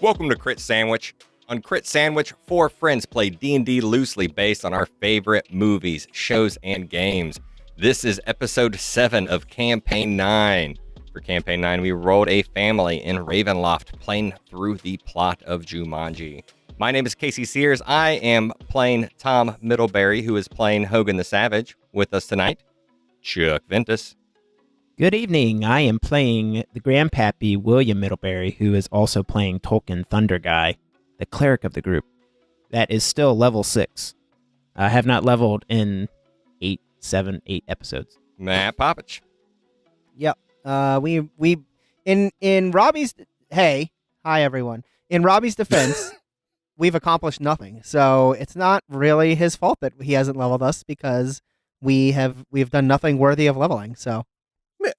Welcome to Crit Sandwich. On Crit Sandwich, four friends play D&D loosely based on our favorite movies, shows, and games. This is episode 7 of Campaign 9. For Campaign 9, we rolled a family in Ravenloft playing through the plot of Jumanji. My name is Casey Sears. I am playing Tom Middlebury, who is playing Hogan the Savage. With us tonight, Chuck Ventus. Good evening. I am playing the Grandpappy William Middlebury, who is also playing Tolkien Thunder Guy, the cleric of the group. That is still level 6. I have not leveled in 8 episodes. Matt Popich. Yep. We in Robbie's hi everyone. In Robbie's defense, we've accomplished nothing. So it's not really his fault that he hasn't leveled us because we've done nothing worthy of leveling. So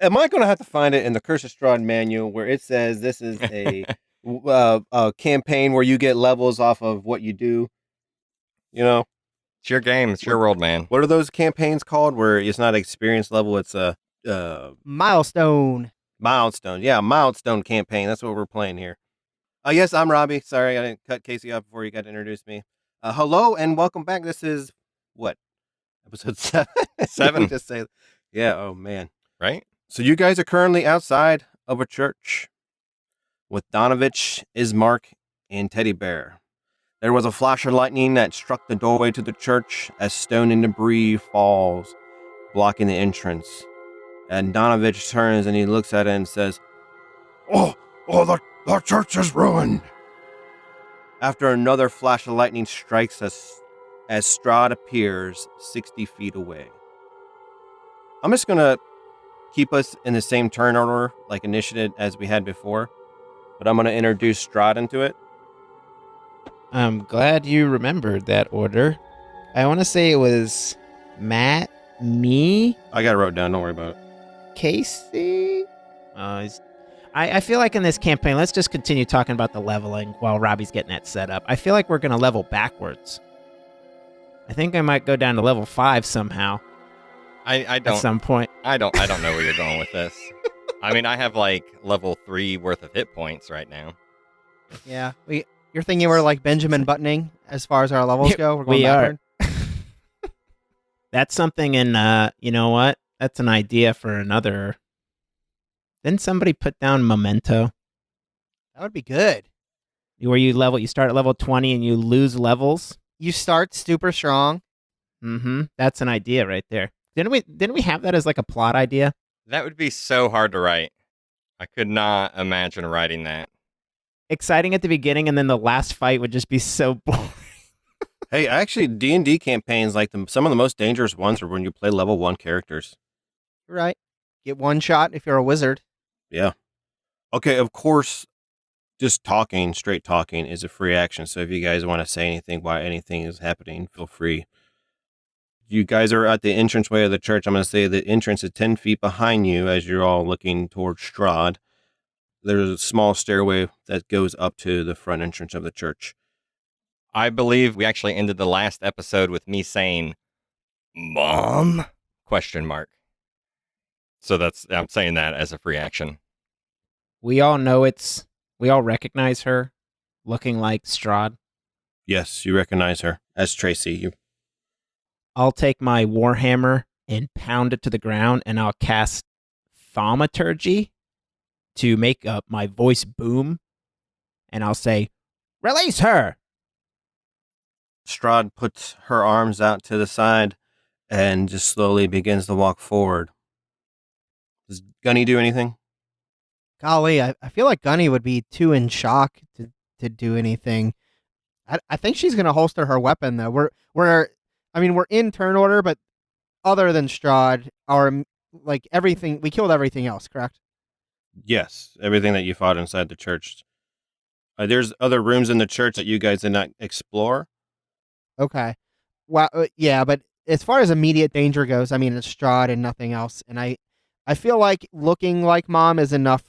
am I going to have to find it in the Curse of Strahd manual where it says this is a campaign where you get levels off of what you do? You know, It's your game. It's your world, man. what are those campaigns called where it's not experience level? It's a milestone. milestone. Yeah, milestone campaign. That's what we're playing here. Yes, I'm Robbie. Sorry, I didn't cut Casey off before you got to introduce me. Hello and welcome back. This is what? Episode 7? 7. Just say, yeah. Oh man. Right? So you guys are currently outside of a church with Donovich, Ismark, and Teddy Bear. There was a flash of lightning that struck the doorway to the church as stone and debris falls, blocking the entrance. And Donovich turns and he looks at it and says, the church is ruined. After another flash of lightning strikes us as Strahd appears 60 feet away. I'm just going to keep us in the same turn order, like initiative as we had before. But I'm going to introduce Strahd into it. I'm glad you remembered that order. I want to say it was Matt, me, I got it wrote down. Don't worry about it. Casey. I feel like in this campaign, let's just continue talking about the leveling while Robbie's getting that set up. I feel like we're going to level backwards. I think I might go down to level 5 somehow. I don't. At some point. I don't know where you're going with this. I mean, I have like level 3 worth of hit points right now. Yeah. You're thinking we're like Benjamin Buttoning as far as our levels go? We're going We backward? are. That's something in, you know what? That's an idea for another. Didn't somebody put down Memento? That would be good. Where you start at level 20 and you lose levels? You start super strong. Mm-hmm. That's an idea right there. Didn't we have that as like a plot idea? That would be so hard to write. I could not imagine writing that. Exciting at the beginning, and then the last fight would just be so boring. Hey, actually, D&D campaigns, like some of the most dangerous ones are when you play level 1 characters. You're right. Get one shot if you're a wizard. Yeah. Okay, of course, just straight talking is a free action. So if you guys want to say anything while anything is happening, feel free. You guys are at the entranceway of the church. I'm going to say the entrance is 10 feet behind you as you're all looking towards Strahd. There's a small stairway that goes up to the front entrance of the church. I believe we actually ended the last episode with me saying, "Mom?" ? So I'm saying that as a free action. We all recognize her looking like Strahd. Yes, you recognize her as Tracy. I'll take my Warhammer and pound it to the ground, and I'll cast Thaumaturgy to make my voice boom, and I'll say, "Release her!" Strahd puts her arms out to the side and just slowly begins to walk forward. Does Gunny do anything? Golly, I feel like Gunny would be too in shock to do anything. I think she's going to holster her weapon, though. We're in turn order, but other than Strahd, we killed everything else, correct? Yes, everything that you fought inside the church. There's other rooms in the church that you guys did not explore. Okay. Well, yeah, but as far as immediate danger goes, I mean, it's Strahd and nothing else. And I feel like looking like Mom is enough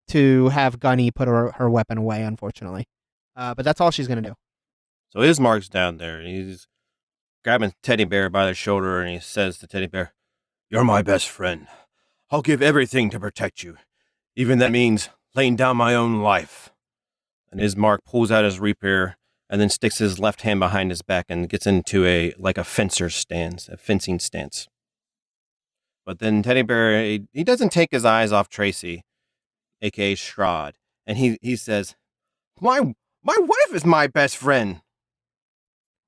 to have Gunny put her weapon away, unfortunately. But that's all she's going to do. So Ismark's down there. He's grabbing Teddy Bear by the shoulder, and he says to Teddy Bear, "You're my best friend. I'll give everything to protect you. Even that means laying down my own life." And Ismark pulls out his rapier and then sticks his left hand behind his back and gets into a fencing stance. But then Teddy Bear, he doesn't take his eyes off Tracy, aka Strahd, and he says, My wife is my best friend.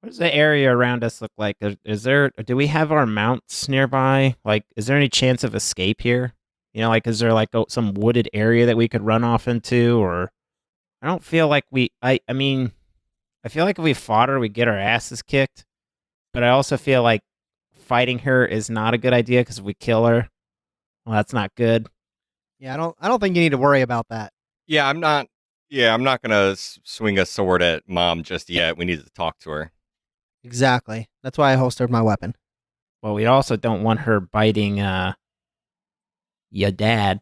What does the area around us look like? Do we have our mounts nearby? Like, is there any chance of escape here? You know, like, is there like some wooded area that we could run off into? Or I don't feel like I feel like if we fought her, we get our asses kicked. But I also feel like fighting her is not a good idea because if we kill her, well, that's not good. Yeah, I don't think you need to worry about that. Yeah, I'm not gonna swing a sword at Mom just yet. We need to talk to her. Exactly. That's why I holstered my weapon. Well, we also don't want her biting your dad.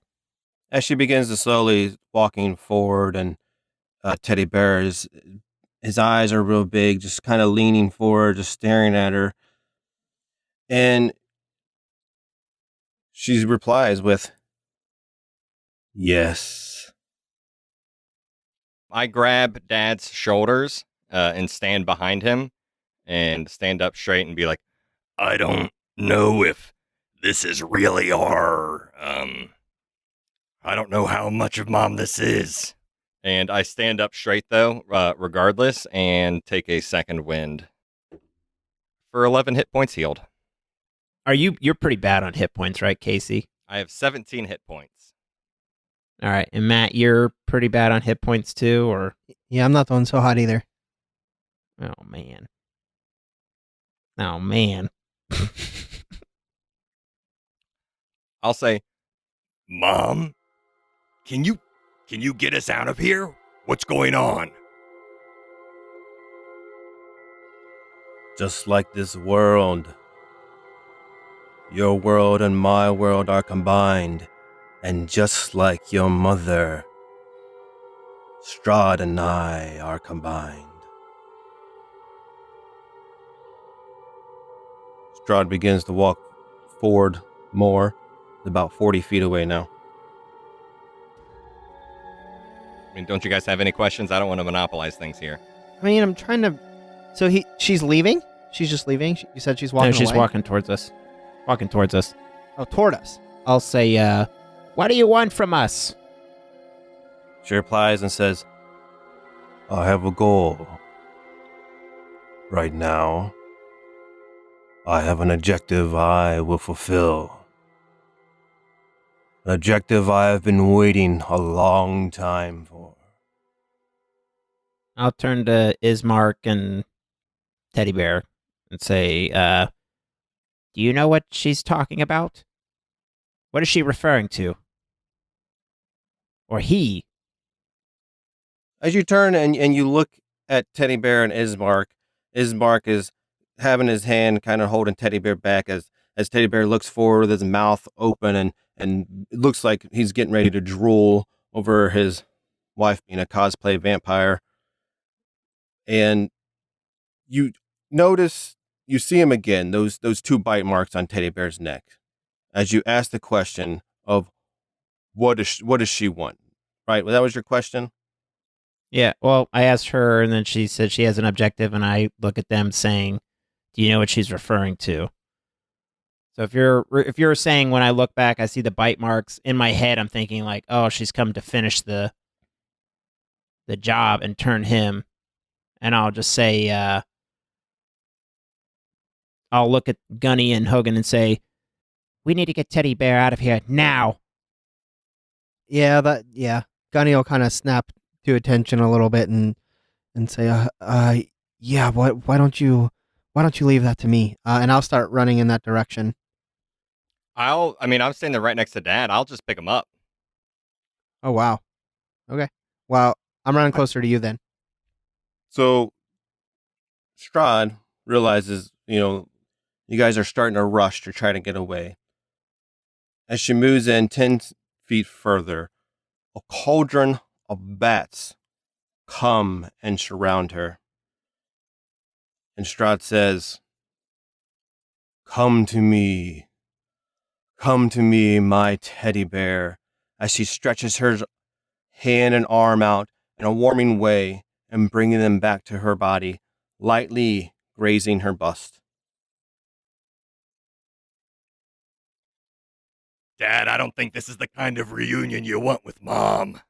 As she begins to slowly walking forward, and Teddy Bear his eyes are real big, just kind of leaning forward, just staring at her. And she replies with, "Yes." I grab Dad's shoulders and stand behind him and stand up straight and be like, I don't know if this is really our, I don't know how much of Mom this is. And I stand up straight, though, regardless, and take a second wind for 11 hit points healed. You're pretty bad on hit points, right, Casey? I have 17 hit points. All right, and Matt, you're pretty bad on hit points too, or? Yeah, I'm not doing so hot either. Oh, man. Oh, man. I'll say, Mom, can you get us out of here? What's going on? Just like this world, your world and my world are combined, and just like your mother, Strahd and I are combined. Strahd begins to walk forward more, about 40 feet away now. I mean, don't you guys have any questions? I don't want to monopolize things here. I mean, I'm trying to. So she's leaving. She's just leaving. You said she's walking. No, she's away? walking towards us. Walking towards us. Oh, toward us. I'll say, what do you want from us? She replies and says, I have a goal. Right now, I have an objective I will fulfill. An objective I have been waiting a long time for. I'll turn to Ismark and Teddy Bear and say, do you know what she's talking about? What is she referring to? Or he? As you turn and you look at Teddy Bear and Ismark is having his hand kind of holding Teddy Bear back as Teddy Bear looks forward with his mouth open and it looks like he's getting ready to drool over his wife being a cosplay vampire. And you notice, you see him again, those two bite marks on Teddy Bear's neck. As you ask the question of what does she want? Right? Well, that was your question? Yeah, well, I asked her, and then she said she has an objective, and I look at them saying, do you know what she's referring to? So if you're saying when I look back, I see the bite marks, in my head, I'm thinking like, oh, she's come to finish the job and turn him. And I'll just say, I'll look at Gunny and Hogan and say, we need to get Teddy Bear out of here now. Yeah, Gunny will kind of snap to attention a little bit and say, yeah, why don't you leave that to me? And I'll start running in that direction. I'm standing there right next to Dad. I'll just pick him up. Oh, wow. Okay. Well, I'm running closer to you then. So Strahd realizes, you guys are starting to rush to try to get away. As she moves in 10 feet further, a cauldron of bats come and surround her. And Strahd says, come to me, my teddy bear, as she stretches her hand and arm out in a warming way and bringing them back to her body, lightly grazing her bust. Dad, I don't think this is the kind of reunion you want with Mom.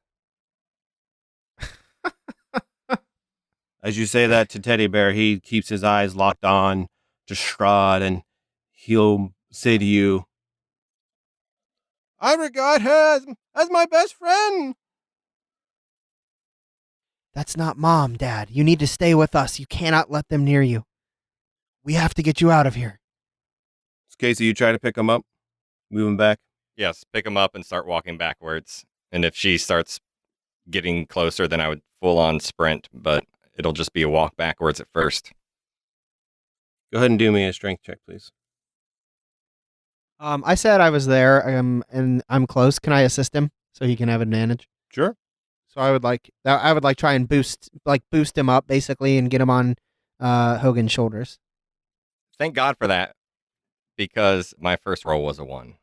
As you say that to Teddy Bear, he keeps his eyes locked on to Strahd, and he'll say to you, I regard her as my best friend. That's not Mom, Dad. You need to stay with us. You cannot let them near you. We have to get you out of here. Casey, you try to pick him up, move him back. Yes, pick him up and start walking backwards. And if she starts getting closer, then I would full on sprint, but it'll just be a walk backwards at first. Go ahead and do me a strength check, please. I said I was there, and I'm close. Can I assist him so he can have advantage? Sure. So I would like try and boost him up basically and get him on Hogan's shoulders. Thank God for that, because my first roll was a 1.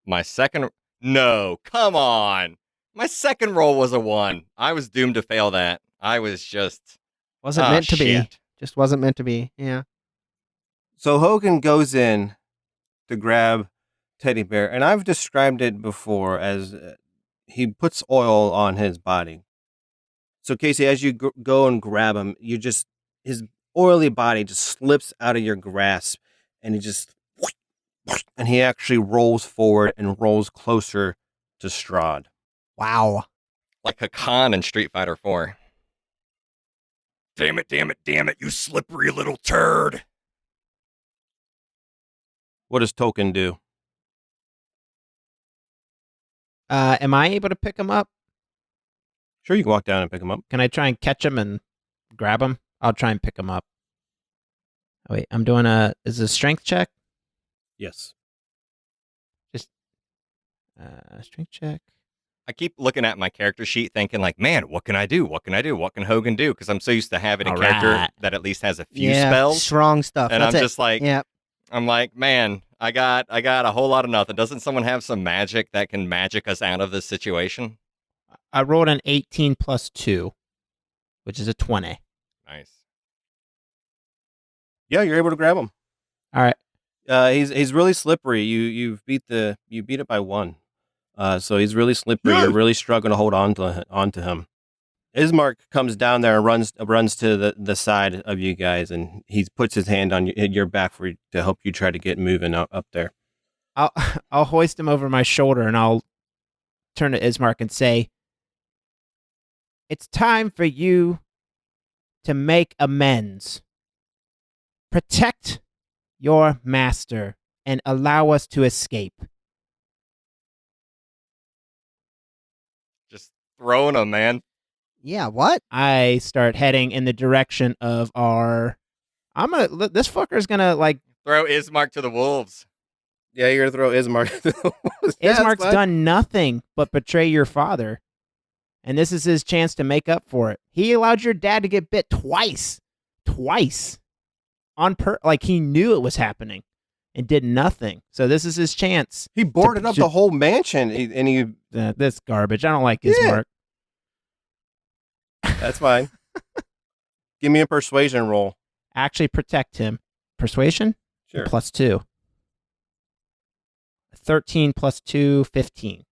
My second, no, come on. My second roll was a 1. I was doomed to fail that. I was just wasn't meant to be. Shit. Just wasn't meant to be. Yeah. So Hogan goes in to grab Teddy Bear, and I've described it before as he puts oil on his body. So Casey, as you go and grab him, his oily body just slips out of your grasp, and he actually rolls forward and rolls closer to Strahd. Wow. like Hakan in Street Fighter 4. Damn it, you slippery little turd. What does Tolkien do? Am I able to pick him up? Sure, you can walk down and pick him up. Can I try and catch him and grab him? I'll try and pick him up. Oh, wait, I'm doing is it a strength check? Yes. Just strength check. I keep looking at my character sheet thinking like, man, what can I do? What can Hogan do? Because I'm so used to having a All character right. that at least has a few Yeah, spells. strong stuff. And That's I'm it. just like, yeah. I'm like, man, I got a whole lot of nothing. Doesn't someone have some magic that can magic us out of this situation? I rolled an 18 plus 2, which is a 20. Nice. Yeah, you're able to grab him. All right. He's really slippery. You beat it by 1. So he's really slippery. You're really struggling to hold onto him. Ismark comes down there and runs to the side of you guys, and he puts his hand on your back to help you try to get moving up there. I'll hoist him over my shoulder and I'll turn to Ismark and say, "It's time for you to make amends. Protect your master and allow us to escape." Just throwing them, man. Yeah, what? I start heading in the direction of this fucker's gonna like. Throw Ismark to the wolves. Yeah, you're gonna throw Ismark. Ismark's done nothing but betray your father, and this is his chance to make up for it. He allowed your dad to get bit twice, like he knew it was happening and did nothing. So this is his chance. He boarded up the whole mansion, and he. This garbage. I don't like Ismark. That's fine. Give me a persuasion roll. Actually, protect him. Persuasion. Sure. Plus 2. 13 plus 2, 15.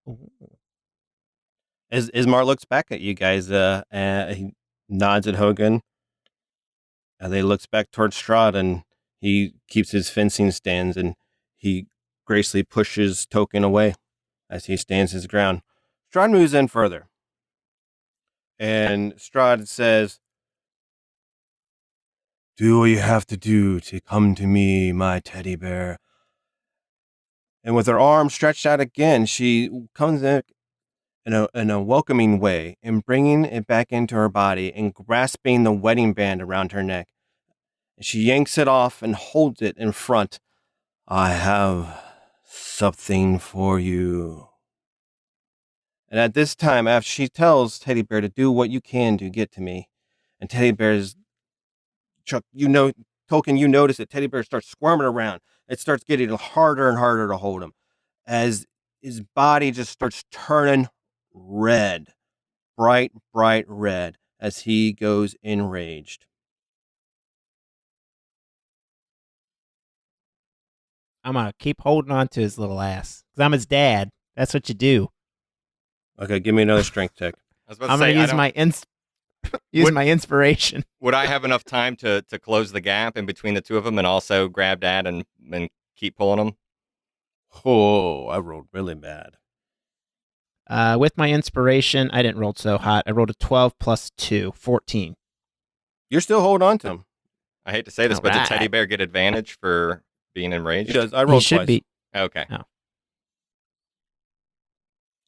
Ooh. As Ismar looks back at you guys, he nods at Hogan. They looks back towards Strahd, and he keeps his fencing stance, and he gracefully pushes Tolkien away as he stands his ground. Strahd moves in further, and Strahd says, "Do what you have to do to come to me, my teddy bear." And with her arm stretched out again, she comes in a welcoming way and bringing it back into her body and grasping the wedding band around her neck. She yanks it off and holds it in front. "I have something for you." And at this time, after she tells Teddy Bear to do what you can to get to me, and Teddy Bear's, Chuck, Tolkien, you notice that Teddy Bear starts squirming around. It starts getting harder and harder to hold him as his body just starts turning red bright, bright red as he goes enraged. I'm going to keep holding on to his little ass. Because I'm his dad. That's what you do. Okay, give me another strength check. I was about I'm to say, going to use my inspiration. would I have enough time to close the gap in between the two of them and also grab Dad and keep pulling them? Oh, I rolled really bad. With my inspiration, I didn't roll so hot. I rolled a 12 plus 2, 14. You're still holding on to him. I hate to say this, All but did right. Teddy Bear get advantage for being enraged? He does. I He rolled should twice. be. Okay.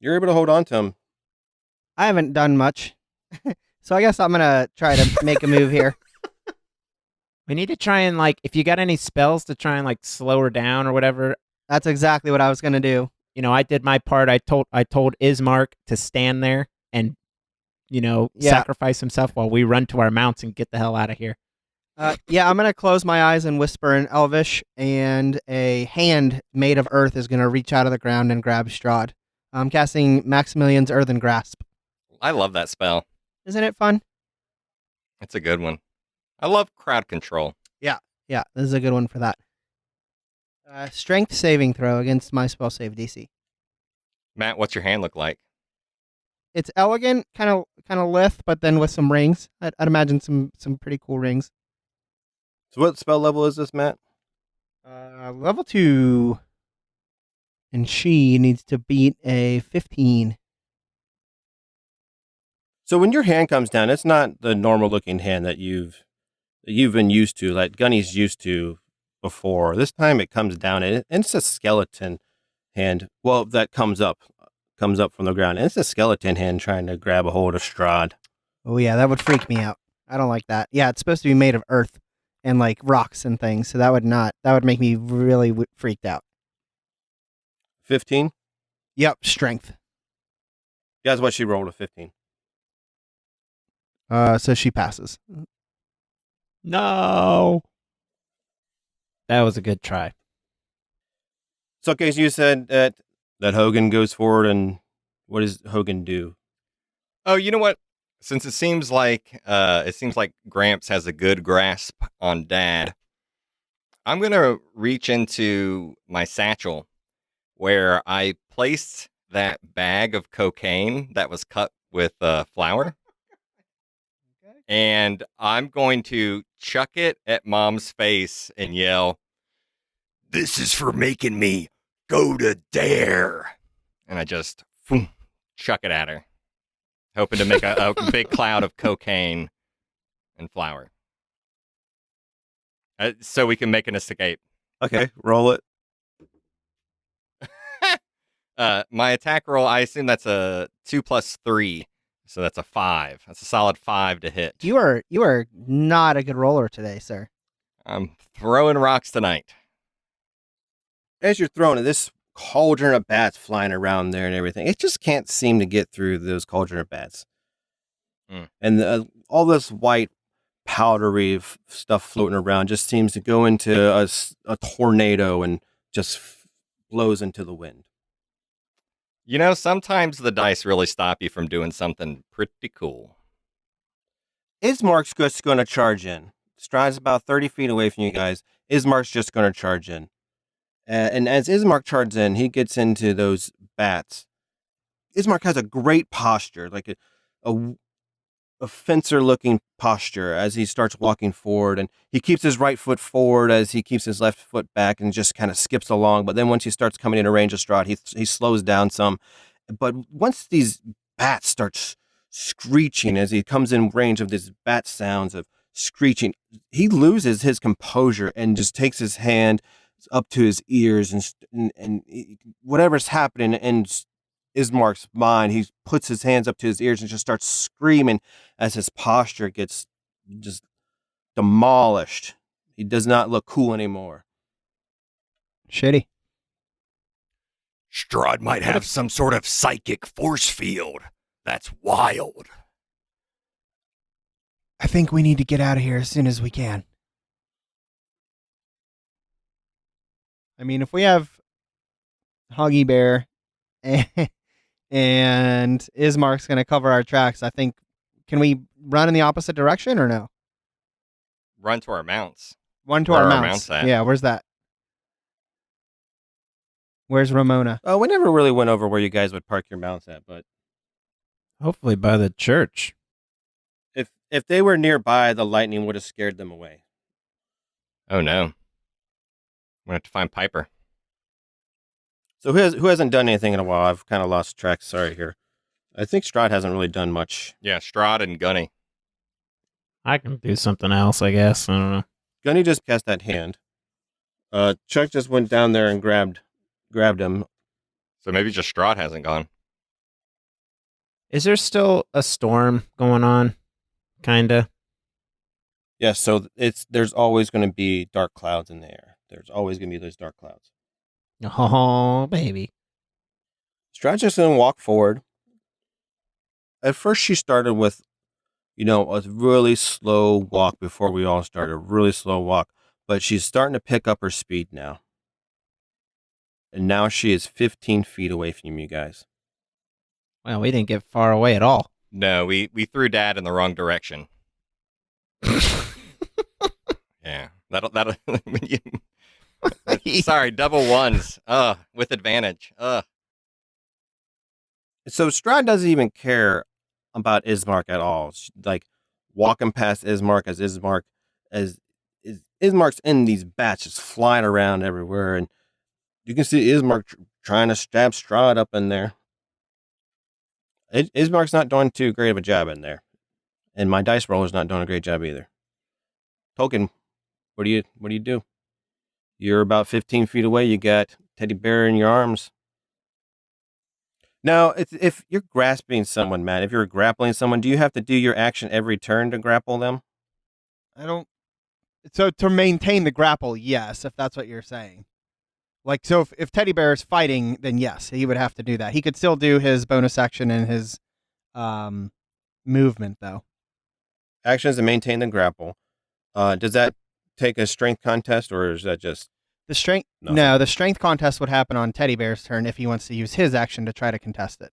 You're able to hold on to him. I haven't done much, so I guess I'm gonna try to make a move here. We need to try and, like, if you got any spells to try and, like, slow her down or whatever. That's exactly what I was gonna do. You know, I did my part. I told Ismark to stand there and, Yeah. sacrifice himself while we run to our mounts and get the hell out of here. Yeah, I'm gonna close my eyes and whisper in Elvish, and a hand made of earth is gonna reach out of the ground and grab Strahd. I'm casting Maximilian's Earthen Grasp. I love that spell. Isn't it fun? It's a good one. I love crowd control. Yeah, this is a good one for that. Strength saving throw against my spell save DC. Matt, what's your hand look like? It's elegant, kind of lithe, but then with some rings. I'd imagine some pretty cool rings. So what spell level is this, Matt? Level 2. And she needs to beat a 15. So when your hand comes down, it's not the normal looking hand that you've been used to, like Gunny's used to before. This time it comes down and it's a skeleton hand. Well, that comes up from the ground. And it's a skeleton hand trying to grab a hold of Strahd. Oh yeah, that would freak me out. I don't like that. Yeah, it's supposed to be made of earth and like rocks and things, so that would make me really freaked out. 15? Yep, strength. Guess what? She rolled a 15. So she passes. No. That was a good try. So, okay, so you said that Hogan goes forward, and what does Hogan do? Oh, you know what? Since it seems like Gramps has a good grasp on Dad, I'm gonna reach into my satchel where I placed that bag of cocaine that was cut with flour. And I'm going to chuck it at Mom's face and yell, "This is for making me go to dare." And I just chuck it at her, hoping to make a big cloud of cocaine and flour. So we can make an escape. Okay, roll it. My attack roll, I assume that's a 2 plus 3. So that's a 5. That's a solid 5 to hit. You are not a good roller today, sir. I'm throwing rocks tonight. As you're throwing it, this cauldron of bats flying around there and everything, it just can't seem to get through those cauldron of bats. And all this white powdery stuff floating around just seems to go into a tornado and just blows into the wind. You know, sometimes the dice really stop you from doing something pretty cool. Ismark's just going to charge in. Strahd's about 30 feet away from you guys. Ismark's just going to charge in. And as Ismark charges in, he gets into those bats. Ismark has a great posture, like a fencer-looking posture as he starts walking forward. And he keeps his right foot forward as he keeps his left foot back and just kind of skips along. But then once he starts coming into range of Strahd, he slows down some. But once these bats start screeching, as he comes in range of these bat sounds of screeching, he loses his composure and just takes his hand up to his ears and whatever's happening in Ismark's mind, he puts his hands up to his ears and just starts screaming as his posture gets just demolished. He does not look cool anymore. Shitty. Strahd might have some sort of psychic force field. That's wild. I think we need to get out of here as soon as we can. I mean, if we have Huggy Bear and and Ismark's going to cover our tracks. I think. Can we run in the opposite direction or no? Run to our mounts. One to Where our are our mounts. mounts at? Yeah, where's that? Where's Ramona? Oh, we never really went over where you guys would park your mounts at, but Hopefully by the church. if they were nearby, the lightning would have scared them away. Oh no. I'm gonna have to find Piper. So who hasn't done anything in a while? I've kind of lost track. Sorry here. I think Strahd hasn't really done much. Yeah, Strahd and Gunny. I can do something else, I guess. I don't know. Gunny just cast that hand. Chuck just went down there and grabbed him. So maybe just Strahd hasn't gone. Is there still a storm going on? Kinda. Yeah, so there's always going to be dark clouds in the air. There's always going to be those dark clouds. Oh, baby. Strahd's just going to walk forward. At first, she started with, a really slow walk before we all started. A really slow walk. But she's starting to pick up her speed now. And now she is 15 feet away from you guys. Well, we didn't get far away at all. No, we threw Dad in the wrong direction. Yeah, that'll. Sorry, double ones. With advantage. So Strahd doesn't even care about Ismark at all. Like walking past Ismark as Ismark's in these bats just flying around everywhere, and you can see Ismark trying to stab Strahd up in there. Ismark's not doing too great of a job in there, and my dice roller's not doing a great job either. Tolkien, what do you do? You're about 15 feet away. You got teddy bear in your arms. Now, if you're grasping someone, Matt, if you're grappling someone, do you have to do your action every turn to grapple them? I don't. So to maintain the grapple, yes, if that's what you're saying. Like, so if Teddy Bear is fighting, then yes, he would have to do that. He could still do his bonus action and his movement, though. Actions to maintain the grapple. Does that take a strength contest, or is that just the strength? Nothing? No, the strength contest would happen on Teddy Bear's turn if he wants to use his action to try to contest it.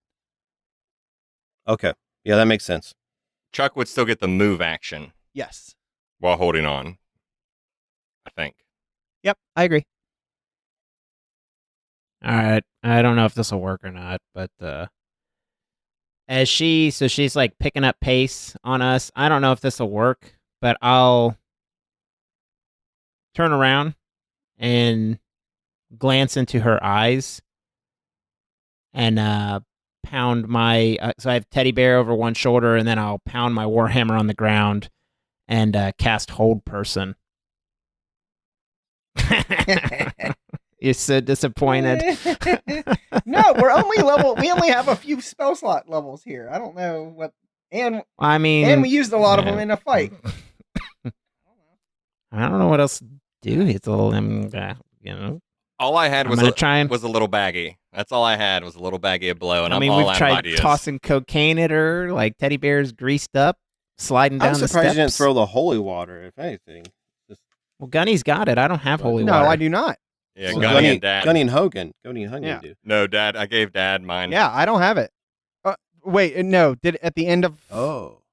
Okay? Yeah, that makes sense. Chuck would still get the move action Yes. while holding on, I think. Yep, I agree. All right. I don't know if this will work or not, but she's like picking up pace on us. I don't know if this will work, but I'll turn around and glance into her eyes and pound my so I have Teddy Bear over one shoulder, and then I'll pound my Warhammer on the ground and cast Hold Person. You're so disappointed. No, we only have a few spell slot levels here. I don't know what, and we used a lot of them in a fight. I don't know what else to do. It's a little, All I had was was a little baggie. That's all I had was a little baggie of blow, and I'm all we've out of tried ideas. tossing cocaine at her, like Teddy Bear's greased up, sliding down the steps. I'm surprised you didn't throw the holy water, if anything. Well, Gunny's got it. I don't have holy water. No, I do not. Yeah, So Gunny and Dad. Gunny and Hogan. Yeah. do. No, Dad. I gave Dad mine. Yeah, I don't have it. Wait, no. Did at the end of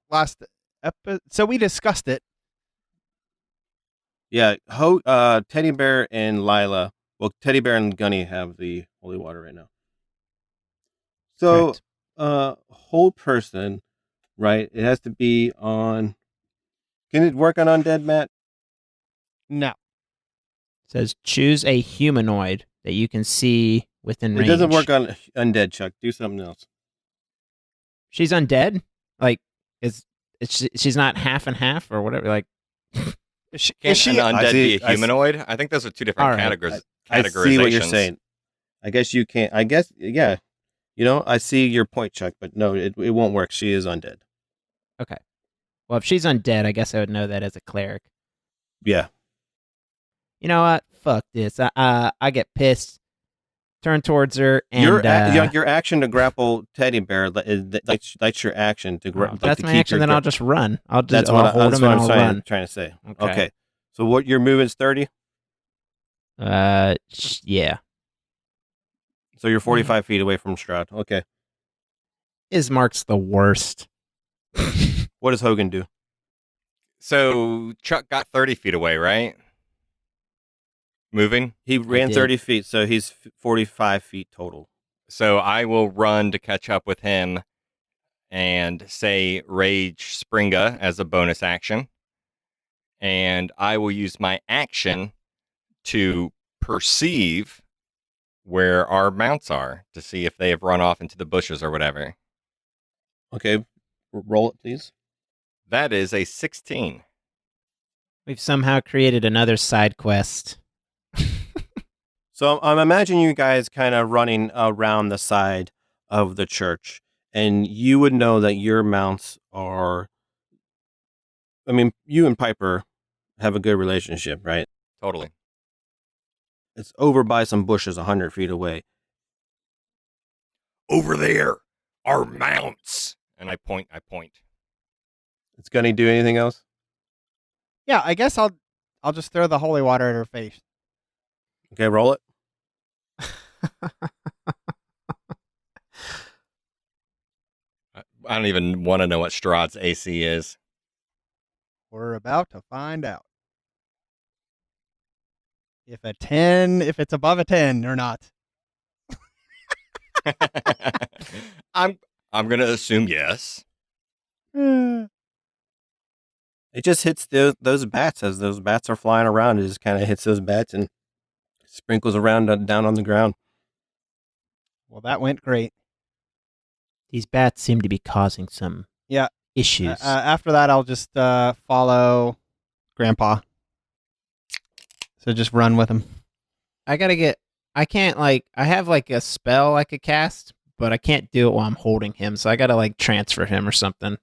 last episode? So we discussed it. Yeah, Teddy Bear and Lila. Well, Teddy Bear and Gunny have the holy water right now. So, Hold Person, right? It has to be on. Can it work on undead, Matt? No. It says choose a humanoid that you can see within range. It doesn't work on undead, Chuck. Do something else. She's undead? Like, she's not half and half or whatever? Like, Can't an undead be a humanoid? I think those are two different categorizations. I see what you're saying. I guess you can't. I guess, yeah. I see your point, Chuck, but no, it won't work. She is undead. Okay. Well, if she's undead, I guess I would know that as a cleric. Yeah. You know what? Fuck this. I get pissed. Turn towards her and your action to grapple Teddy Bear. That's your action to grapple. That's my action. Then I'll just run. I'll hold him and I'm I'll run. trying to say. Okay. So what your movement's 30? Yeah. So you're 45 feet away from Strahd. Okay. Ismark's the worst. What does Hogan do? So Chuck got 30 feet away, right? Moving. He ran did. 30 feet, so he's 45 feet total. So I will run to catch up with him and say Rage Springa as a bonus action. And I will use my action to perceive where our mounts are to see if they have run off into the bushes or whatever. Okay, roll it, please. That is a 16. We've somehow created another side quest. So I'm imagining you guys kind of running around the side of the church, and you would know that your mounts are. I mean, you and Piper have a good relationship, right? Totally. It's over by some bushes 100 feet away. Over there are mounts. And I point. It's Gunny do anything else? Yeah, I guess I'll just throw the holy water at her face. Okay, roll it. I don't even want to know what Strahd's AC is. We're about to find out. If it's above a 10 or not. I'm going to assume yes. It just hits those bats as those bats are flying around. It just kind of hits those bats and sprinkles around down on the ground. Well, that went great. These bats seem to be causing some issues. After that, I'll just follow Grandpa. So just run with him. I have like a spell I could cast, but I can't do it while I'm holding him. So I gotta like transfer him or something.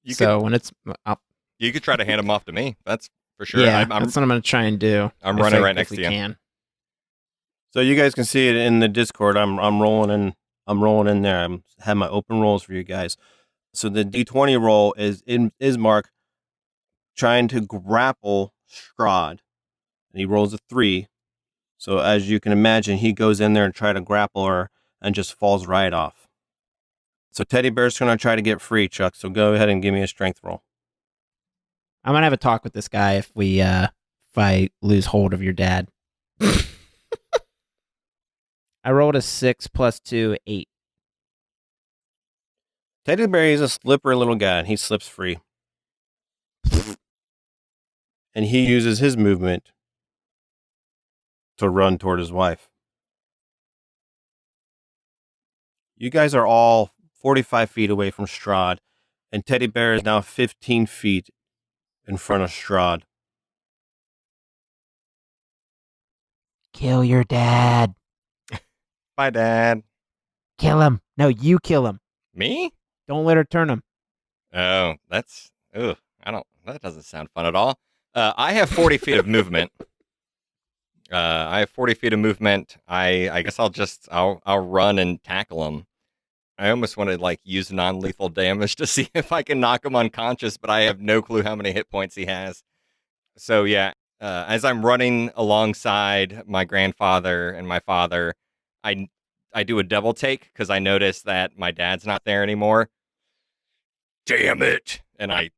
You could try to hand him off to me. That's for sure. Yeah, that's what I'm gonna try and do. I'm running right next to you. Can. So you guys can see it in the Discord. I'm rolling in. I'm rolling in there. I have my open rolls for you guys. So the D20 roll is Ismark trying to grapple Strahd, and he rolls a 3. So as you can imagine, he goes in there and try to grapple her and just falls right off. So Teddy Bear's going to try to get free, Chuck. So go ahead and give me a strength roll. I'm gonna have a talk with this guy if I lose hold of your dad. I rolled a 6 + 2, 8. Teddy Bear is a slippery little guy, and he slips free. And he uses his movement to run toward his wife. You guys are all 45 feet away from Strahd, and Teddy Bear is now 15 feet in front of Strahd. Kill your dad. Bye, Dad. Kill him. No, you kill him. Me? Don't let her turn him. Oh, that doesn't sound fun at all. I have 40 feet of movement. I have 40 feet of movement. I guess I'll run and tackle him. I almost want to use non-lethal damage to see if I can knock him unconscious, but I have no clue how many hit points he has. So yeah, as I'm running alongside my grandfather and my father, I do a double take because I notice that my dad's not there anymore. Damn it! And I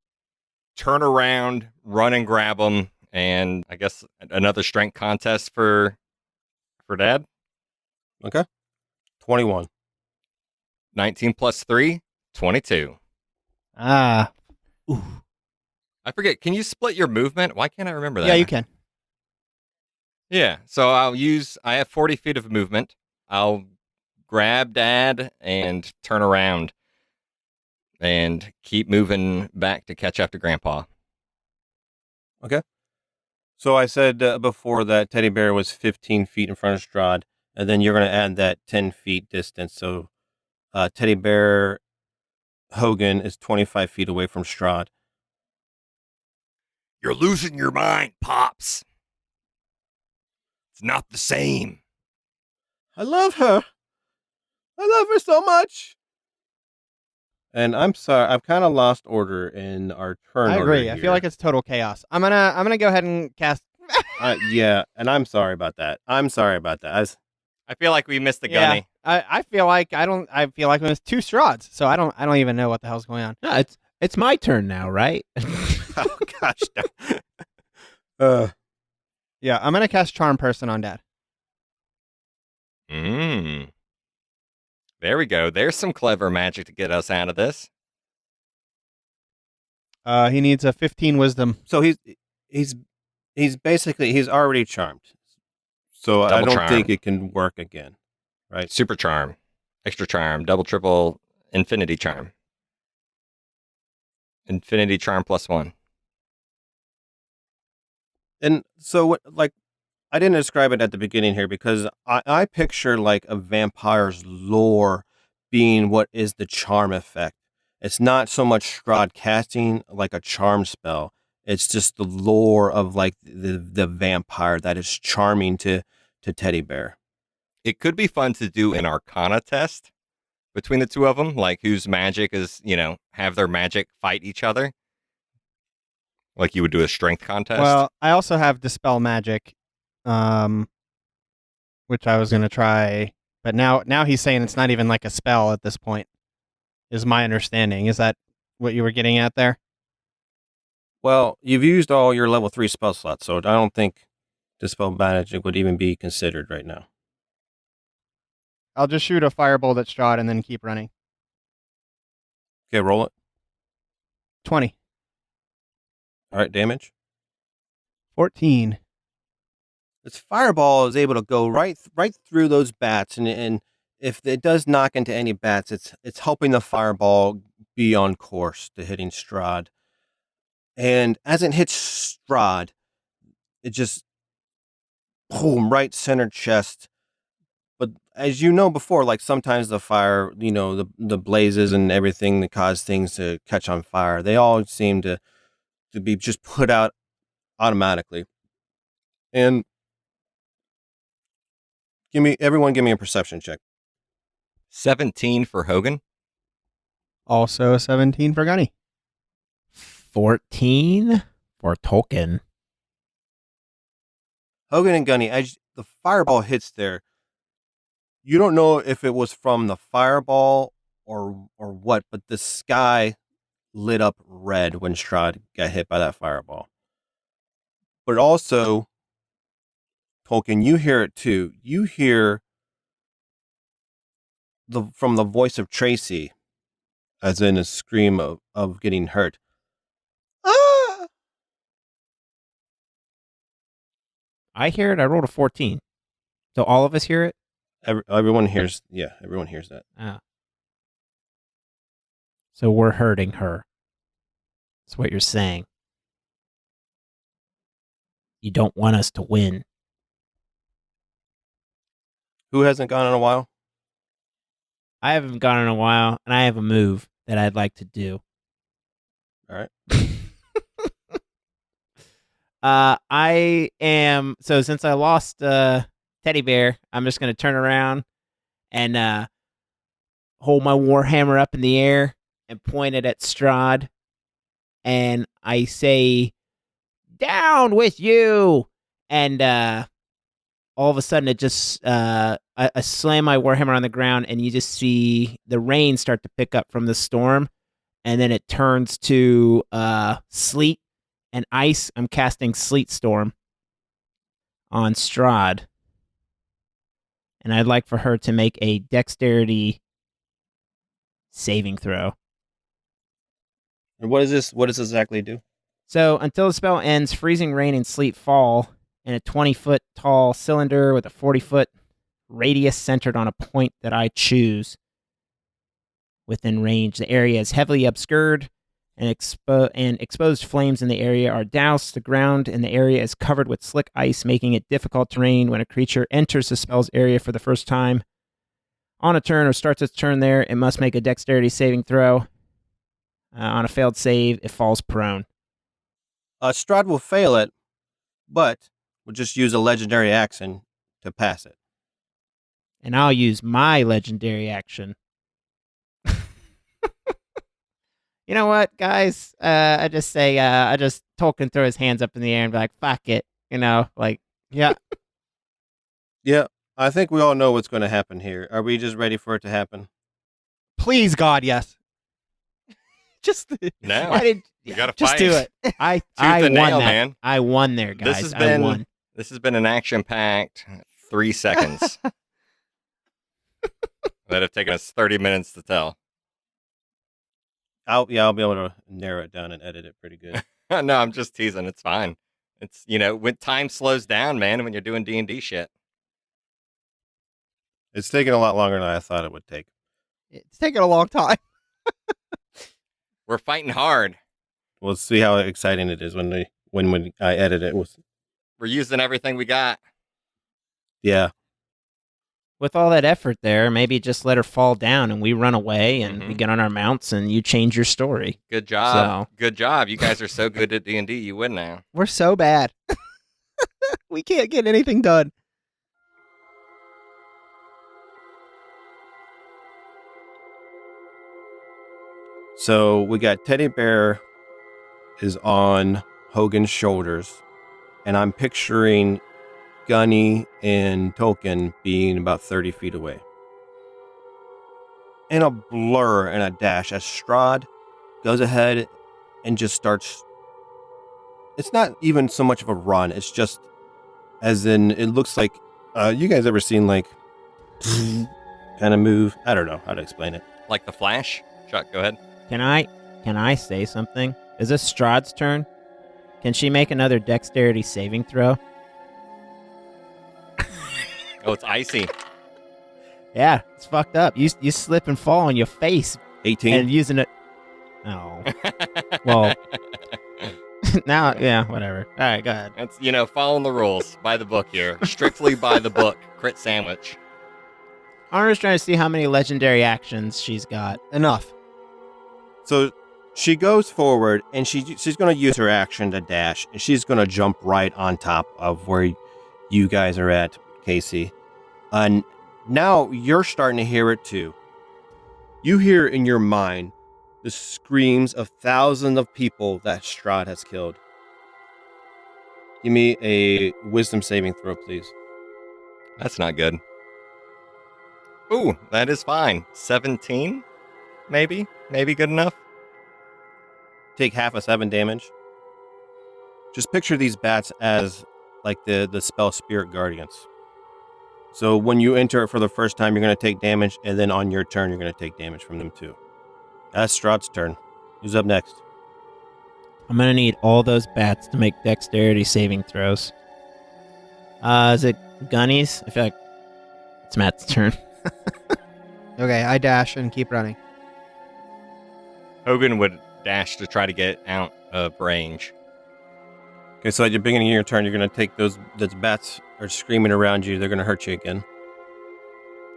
turn around, run and grab him, and I guess another strength contest for Dad. Okay. 21. 19 plus 3, 22. Ah. Ooh. I forget, can you split your movement? Why can't I remember that? Yeah, you can. Yeah, so I have 40 feet of movement. I'll grab Dad and turn around and keep moving back to catch up to Grandpa. Okay. So I said before that Teddy Bear was 15 feet in front of Strahd, and then you're going to add that 10 feet distance. So Teddy Bear Hogan is 25 feet away from Strahd. You're losing your mind, Pops. It's not the same. I love her. I love her so much. And I'm sorry, I've kind of lost order in our turn. I agree. Here. I feel like it's total chaos. I'm gonna go ahead and cast. Yeah, and I'm sorry about that. I feel like we missed the Yeah, Gunny. I feel like I feel like it was 2 Strahds, so I don't even know what the hell's going on. No, it's my turn now, right? Oh gosh. Yeah, I'm gonna cast Charm Person on Dad. There we go. There's some clever magic to get us out of this. He needs a 15 Wisdom. So he's basically he's already charmed. So I Double don't charm. think it can work again, right? Super charm, extra charm, double, triple, infinity charm. Infinity charm +1. And so what, like, I didn't describe it at the beginning here because I picture like a vampire's lore being what is the charm effect. It's not so much Strahd casting like a charm spell. It's just the lore of like the vampire that is charming to Teddy Bear. It could be fun to do an Arcana test between the two of them, like whose magic is, have their magic fight each other. Like you would do a strength contest. Well, I also have Dispel Magic, which I was gonna try, but now he's saying it's not even like a spell at this point. Is my understanding? Is that what you were getting at there? Well, you've used all your level 3 spell slots, so I don't think Dispel Magic would even be considered right now. I'll just shoot a firebolt at Strahd and then keep running. Okay, roll it. 20. All right, damage. 14. This fireball is able to go right through those bats, and if it does knock into any bats, it's helping the fireball be on course to hitting Strahd. And as it hits Strahd, it just boom, right center chest. But as you know before, like sometimes the fire, the blazes and everything that cause things to catch on fire, they all seem to be just put out automatically. And everyone give me a perception check. 17 for Hogan. Also a 17 for Gunny. 14 for Tolkien. Hogan and Gunny, as the fireball hits there, you don't know if it was from the fireball or what, but the sky lit up red when Strahd got hit by that fireball. But also, Tolkien, you hear it too. You hear from the voice of Tracy, as in a scream of getting hurt. Ah! I hear it. I rolled a 14. So all of us hear it? Everyone hears. Yeah, everyone hears that. Ah. So we're hurting her. That's what you're saying. You don't want us to win. Who hasn't gone in a while? I haven't gone in a while, and I have a move that I'd like to do. All right. So since I lost Teddy Bear, I'm just going to turn around and hold my warhammer up in the air and point it at Strahd. And I say, "Down with you!" And all of a sudden, it just I slam my warhammer on the ground, and you just see the rain start to pick up from the storm, and then it turns to sleet and ice. I'm casting Sleet Storm on Strahd, and I'd like for her to make a dexterity saving throw. And what is this? What does this exactly do? So until the spell ends, freezing rain and sleet fall in a 20-foot tall cylinder with a 40-foot radius centered on a point that I choose within range. The area is heavily obscured, and exposed flames in the area are doused. The ground in the area is covered with slick ice, making it difficult terrain when a creature enters the spell's area for the first time. On a turn or starts its turn there, it must make a dexterity saving throw. On a failed save, it falls prone. Strahd will fail it, but we'll just use a legendary action to pass it. And I'll use my legendary action. You know what, guys? I just say, Tolkien throw his hands up in the air and be like, fuck it. Yeah. Yeah. I think we all know what's going to happen here. Are we just ready for it to happen? Please, God, yes. Just No. why did We gotta just fight. do it? I and won nail, that. man. I won there, guys. I won. This has been an action-packed 3 seconds that have taken us 30 minutes to tell. I'll be able to narrow it down and edit it pretty good. No, I'm just teasing. It's fine. It's, when time slows down, man, when you're doing D&D shit. It's taking a lot longer than I thought it would take. It's taken a long time. We're fighting hard. We'll see how exciting it is when I edit it. We're using everything we got. Yeah. With all that effort there, maybe just let her fall down and we run away and we get on our mounts and you change your story. Good job. Good job. You guys are so good at D&D. You win now. We're so bad. We can't get anything done. So we got Teddy Bear is on Hogan's shoulders, and I'm picturing Gunny and Tolkien being about 30 feet away. In a blur and a dash, as Strahd goes ahead and just starts. It's not even so much of a run. It's just, as in, it looks like. You guys ever seen like kind of move? I don't know how to explain it. Like the Flash? Chuck, go ahead. Can I say something? Is this Strahd's turn? Can she make another dexterity saving throw? Oh, it's icy. Yeah, it's fucked up. You slip and fall on your face 18. and using it. Oh. Well. Now, yeah, whatever. All right, go ahead. It's, following the rules. By the book here. Strictly by the book. Crit sandwich. I'm just trying to see how many legendary actions she's got. Enough. So she goes forward, and she's going to use her action to dash, and she's going to jump right on top of where you guys are at, Casey. And now you're starting to hear it too. You hear in your mind the screams of thousands of people that Strahd has killed. Give me a wisdom saving throw, please. That's not good. Ooh, that is fine. 17? Maybe good enough. Take half of 7 damage. Just picture these bats as like the spell Spirit Guardians. So when you enter it for the first time, you're going to take damage, and then on your turn, you're going to take damage from them too. That's Strahd's turn. Who's up next? I'm going to need all those bats to make dexterity saving throws. Is it Gunny's? I feel like it's Matt's turn. Okay, I dash and keep running. Hogan would dash to try to get out of range. Okay, so at the beginning of your turn, you're going to take those bats are screaming around you. They're going to hurt you again.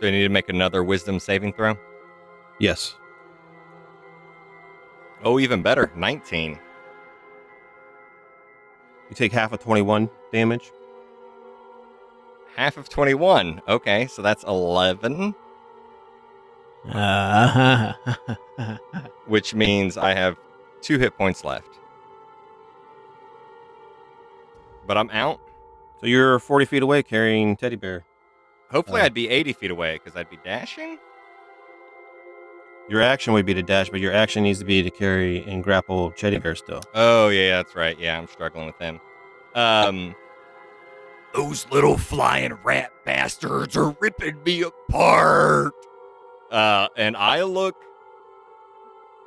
Do I need to make another wisdom saving throw? Yes. Oh, even better. 19. You take half of 21 damage. Half of 21. Okay, so that's 11. Which means I have 2 hit points left. But I'm out. So you're 40 feet away carrying Teddy Bear. Hopefully I'd be 80 feet away because I'd be dashing. Your action would be to dash, but your action needs to be to carry and grapple Teddy Bear still. Oh, yeah, that's right. Yeah, I'm struggling with him. Those little flying rat bastards are ripping me apart. And I look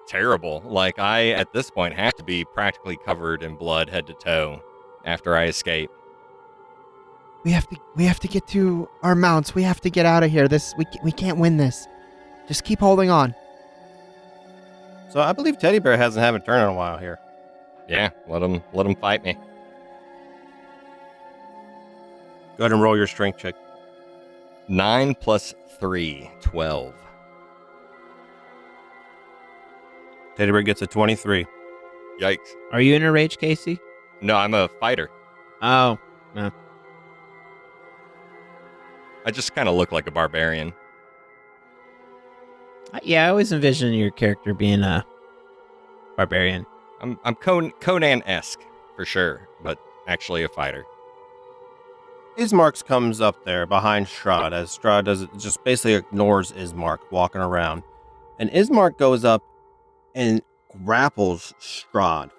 terrible. Like I, at this point, have to be practically covered in blood head to toe after I escape. We have to get to our mounts. We have to get out of here. We can't win this. Just keep holding on. So I believe Teddy Bear hasn't had a turn in a while here. Yeah, let him fight me. Go ahead and roll your strength check. 9 plus 3, 12. Teddy Bear gets a 23. Yikes. Are you in a rage, Casey? No, I'm a fighter. Oh, no. I just kind of look like a barbarian. Yeah, I always envision your character being a barbarian. I'm Conan-esque, for sure, but actually a fighter. Ismark comes up there behind Strahd, as Strahd just basically ignores Ismark walking around. And Ismark goes up and grapples Strahd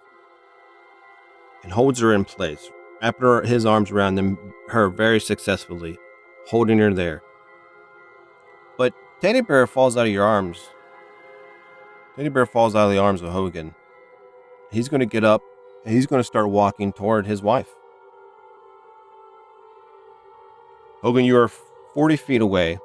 and holds her in place, wrapping his arms around her very successfully, holding her there. But Teddy Bear falls out of your arms. Teddy Bear falls out of the arms of Hogan. He's going to get up and he's going to start walking toward his wife. Hogan, you are 40 feet away.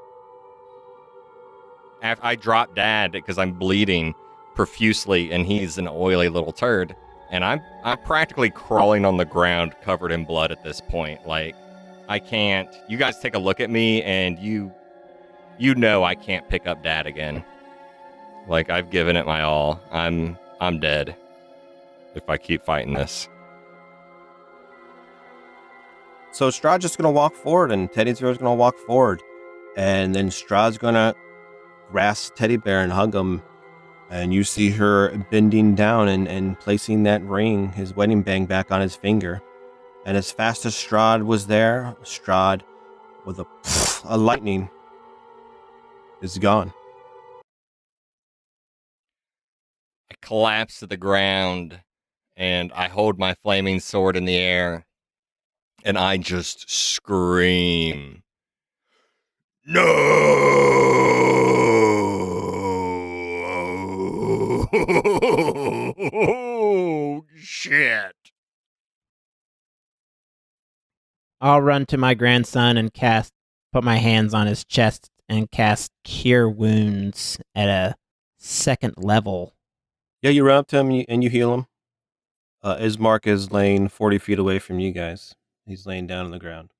I drop Dad because I'm bleeding profusely, and he's an oily little turd. And I'm practically crawling on the ground, covered in blood at this point. Like, I can't. You guys take a look at me, and you know I can't pick up Dad again. Like, I've given it my all. I'm dead if I keep fighting this. So Strahd's just going to walk forward, and Teddy Bear's going to walk forward. And then Strahd's going to grasp Teddy Bear and hug him. And you see her bending down and placing that ring, his wedding bang, back on his finger. And as fast as Strahd was there, Strahd, with a lightning, is gone. I collapse to the ground, and I hold my flaming sword in the air. And I just scream, "No!" Shit. I'll run to my grandson and put my hands on his chest and cast Cure Wounds at a 2nd level. Yeah, you run up to him and you heal him. Ismark is laying 40 feet away from you guys. He's laying down on the ground.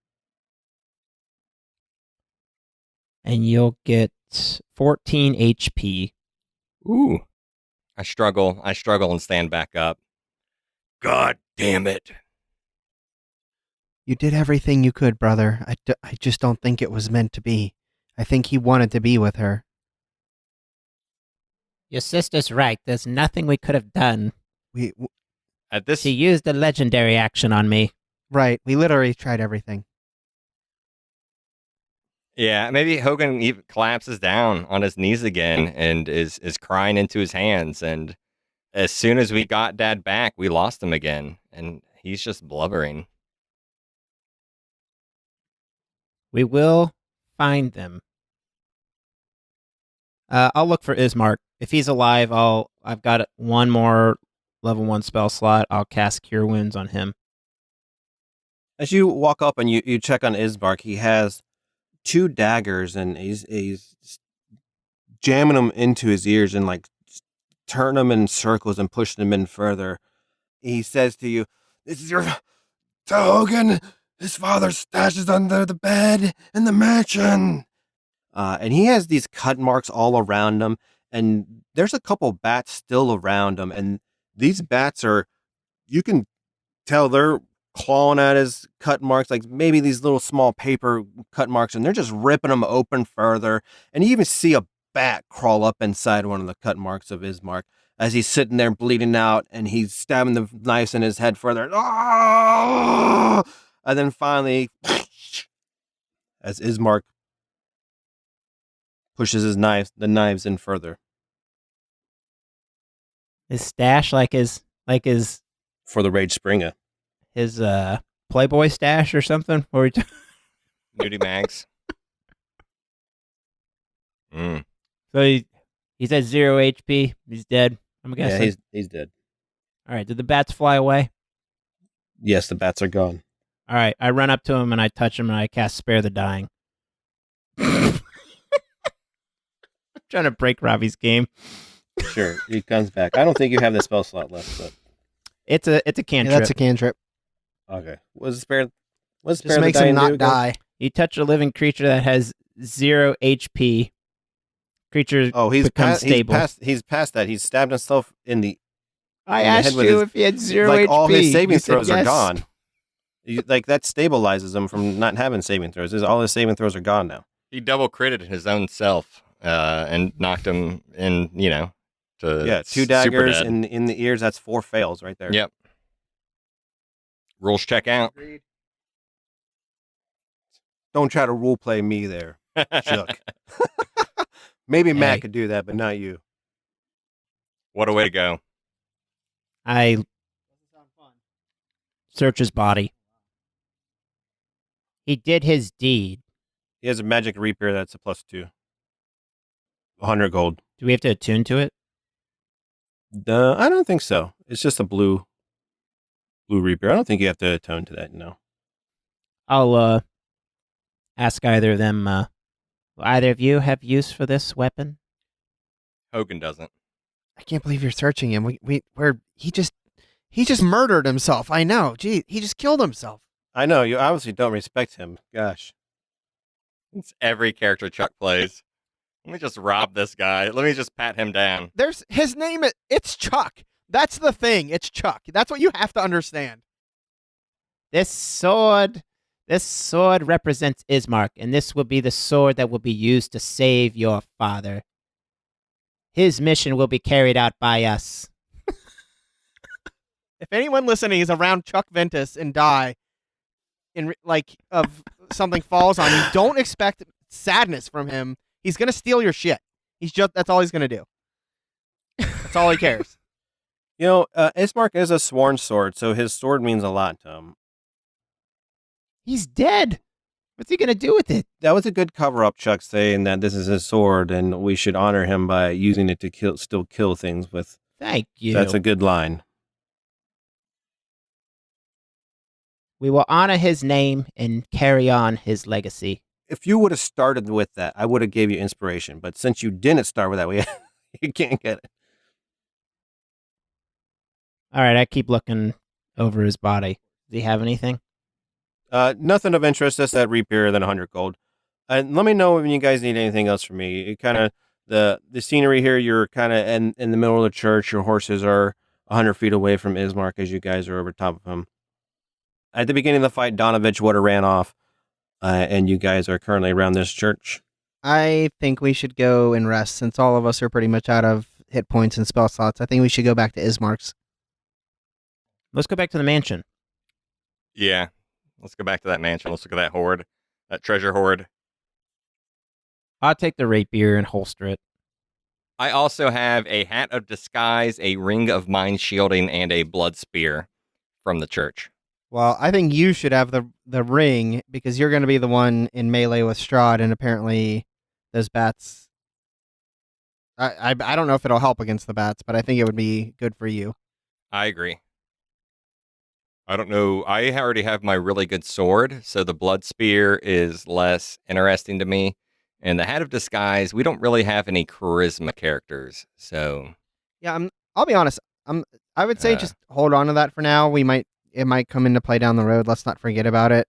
And you'll get 14 HP. Ooh. I struggle and stand back up. God damn it. You did everything you could, brother. I just don't think it was meant to be. I think he wanted to be with her. Your sister's right. There's nothing we could have done. She used a legendary action on me. Right. We literally tried everything. Yeah, maybe Hogan even collapses down on his knees again and is crying into his hands. And as soon as we got Dad back, we lost him again. And he's just blubbering. We will find them. I'll look for Ismark. If he's alive, I've got one more level 1 spell slot. I'll cast Cure Wounds on him. As you walk up and you check on Ismark, he has 2 daggers and he's jamming them into his ears and like turn them in circles and push them in further. He says to you, "This is your Hogan. His father's stash is under the bed in the mansion." And he has these cut marks all around him, and there's a couple bats still around him, and these bats you can tell they're clawing at his cut marks, like maybe these little small paper cut marks, and they're just ripping them open further. And you even see a bat crawl up inside one of the cut marks of Ismark as he's sitting there bleeding out, and he's stabbing the knives in his head further. And then finally, as Ismark pushes the knives in further. His stash, like his For the Rage Springer. His Playboy stash or something? Or Nudie Mags. So he's at 0 HP. He's dead. I'm guessing. Yeah, he's dead. All right. Did the bats fly away? Yes, the bats are gone. All right. I run up to him and I touch him and I cast Spare the Dying. I'm trying to break Robbie's game. Sure, he comes back. I don't think you have the spell slot left, but it's a cantrip. Yeah, that's a cantrip. Okay. What's spare Just the makes dying him not do again? die. You touch a living creature that has 0 HP. Creature becomes stable. He's past that. He's stabbed himself in the. I in the asked head with you his- if he had 0 like HP. all his saving You said throws are yes. gone. Like that stabilizes him from not having saving throws. All his saving throws are gone now. He double critted his own self and knocked him in, to 2 super daggers dead. in the ears. That's 4 fails right there. Yep. Rules check out. Don't try to role play me there, Chuck. Maybe Hey. Matt could do that, but not you. What a way to go. I search his body. He did his deed. He has a magic repair that's a +2. 100 gold. Do we have to attune to it? I don't think so. It's just a blue repair. I don't think you have to atone to that, no. I'll ask either of them. Will either of you have use for this weapon? Hogan doesn't. I can't believe you're searching him. He just murdered himself. I know. Gee, he just killed himself. I know, you obviously don't respect him. Gosh. It's every character Chuck plays. Let me just rob this guy. Let me just pat him down. There's his name. It's Chuck. That's the thing. It's Chuck. That's what you have to understand. This sword represents Ismark, and this will be the sword that will be used to save your father. His mission will be carried out by us. If anyone listening is around Chuck Ventus and die, of something falls on you, don't expect sadness from him. He's gonna steal your shit. That's all he's gonna do. That's all he cares. You know, Ismark is a sworn sword, so his sword means a lot to him. He's dead. What's he gonna do with it? That was a good cover-up, Chuck, saying that this is his sword, and we should honor him by using it to still kill things with. Thank you. That's a good line. We will honor his name and carry on his legacy. If you would have started with that, I would have gave you inspiration. But since you didn't start with that, you can't get it. All right, I keep looking over his body. Does he have anything? Nothing of interest. Just that repair, then 100 gold. And let me know if you guys need anything else from me. It kind of the scenery here. You're kind of in the middle of the church. Your horses are 100 feet away from Ismark as you guys are over top of him. At the beginning of the fight, Donovich would have ran off, and you guys are currently around this church. I think we should go and rest since all of us are pretty much out of hit points and spell slots. I think we should go back to Ismark's. Let's go back to the mansion. Yeah. Let's go back to that mansion. Let's look at that hoard. That treasure hoard. I'll take the rapier and holster it. I also have a hat of disguise, a ring of mind shielding, and a blood spear from the church. Well, I think you should have the ring because you're going to be the one in melee with Strahd, and apparently those bats. I don't know if it'll help against the bats, but I think it would be good for you. I agree. I don't know. I already have my really good sword, so the blood spear is less interesting to me. And the hat of disguise, we don't really have any charisma characters, so Yeah, I'll be honest. I would say just hold on to that for now. It might come into play down the road. Let's not forget about it.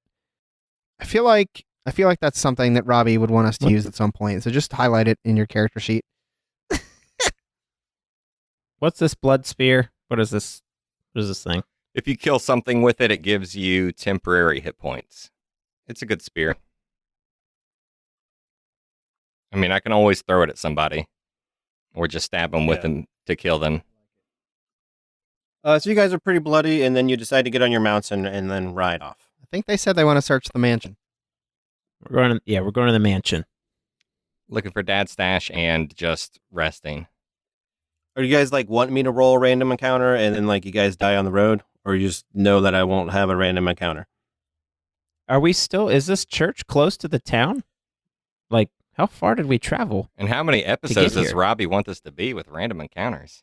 I feel like that's something that Robbie would want us to use at some point. So just highlight it in your character sheet. What's this blood spear? What is this? What is this thing? if you kill something with it, it gives you temporary hit points. It's a good spear. I mean, I can always throw it at somebody or just stab them with them to kill them. So you guys are pretty bloody, and then you decide to get on your mounts and then ride off. I think they said they want to search the mansion. We're going to the mansion. Looking for Dad's stash and just resting. Are you guys wanting me to roll a random encounter and then you guys die on the road? Or you just know that I won't have a random encounter? Is this church close to the town? How far did we travel? And how many episodes does here? Robbie want this to be with random encounters?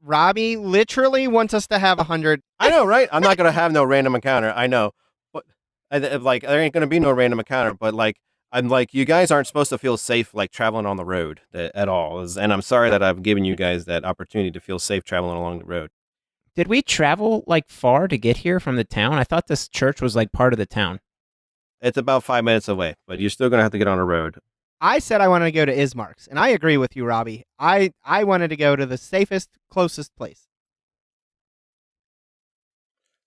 Robbie literally wants us to have 100. I know, right? I'm not going to have no random encounter. I know. But there ain't going to be no random encounter. But I'm you guys aren't supposed to feel safe traveling on the road at all. And I'm sorry that I've given you guys that opportunity to feel safe traveling along the road. Did we travel far to get here from the town? I thought this church was part of the town. It's about 5 minutes away, but you're still going to have to get on a road. I said I wanted to go to Ismark's, and I agree with you, Robbie. I wanted to go to the safest, closest place.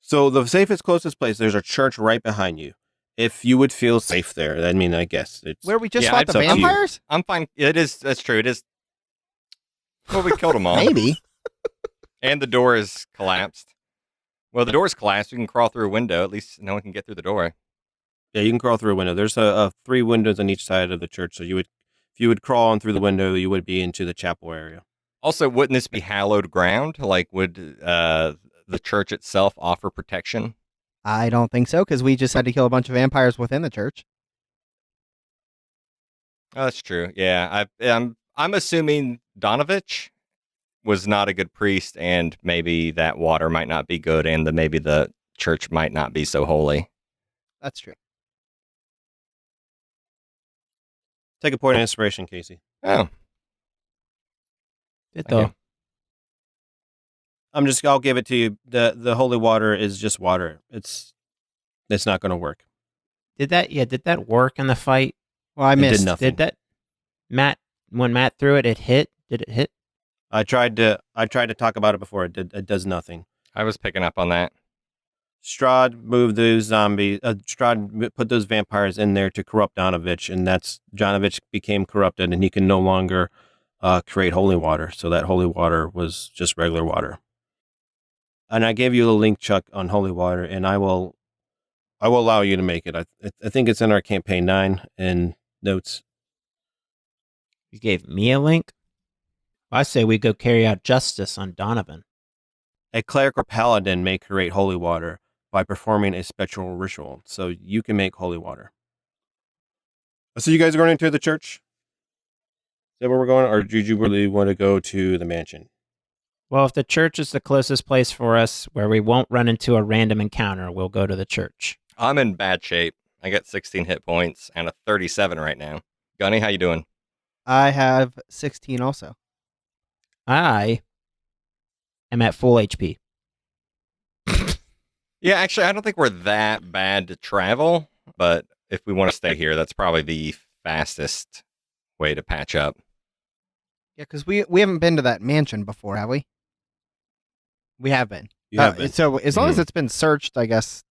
So the safest, closest place, there's a church right behind you. If you would feel safe there, I guess it's... Where we just Yeah, fought it's the up to you. vampires? I'm fine. That's true. It is. Well, we killed them all. Maybe. And the door is collapsed. Well, the door's collapsed. We can crawl through a window. At least no one can get through the door. Yeah, you can crawl through a window. There's 3 windows on each side of the church. So if you would crawl on through the window, you would be into the chapel area. Also, wouldn't this be hallowed ground? Like, would the church itself offer protection? I don't think so, because we just had to kill a bunch of vampires within the church. Oh, that's true. Yeah, I'm assuming Donovich was not a good priest, and maybe that water might not be good, and maybe the church might not be so holy. That's true. Take a point of inspiration, Casey. Oh, Good thank though. you. I'll give it to you. The holy water is just water. It's not going to work. Did that work in the fight? Well, I It missed. did nothing. Did that when Matt threw it, it hit? Did it hit? I tried to talk about it before. It does nothing. I was picking up on that. Strahd moved those zombies. Strahd put those vampires in there to corrupt Donovich, and Donovich became corrupted, and he can no longer create holy water. So that holy water was just regular water. And I gave you a link, Chuck, on holy water, and I will allow you to make it. I think it's in our campaign 9 in notes. You gave me a link? I say we go carry out justice on Donovan. A cleric or paladin may create holy water by performing a special ritual, so you can make holy water. So you guys are going into the church? Is that where we're going, or did you really want to go to the mansion? Well, if the church is the closest place for us where we won't run into a random encounter, we'll go to the church. I'm in bad shape. I got 16 hit points and a 37 right now. Gunny, how you doing? I have 16 also. I am at full HP. Yeah, actually, I don't think we're that bad to travel, but if we want to stay here, that's probably the fastest way to patch up. Yeah, because we haven't been to that mansion before, have we? We have been. You have been. So as long as it's been searched, I guess,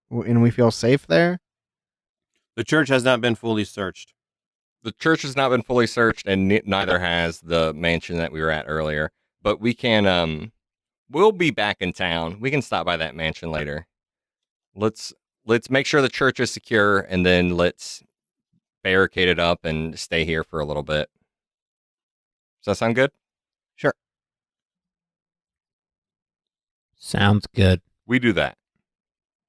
and we feel safe there. The church has not been fully searched. The church has not been fully searched, and neither has the mansion that we were at earlier. But we can, we'll be back in town. We can stop by that mansion later. Let's make sure the church is secure, and then let's barricade it up and stay here for a little bit. Does that sound good? Sure. Sounds good. We do that.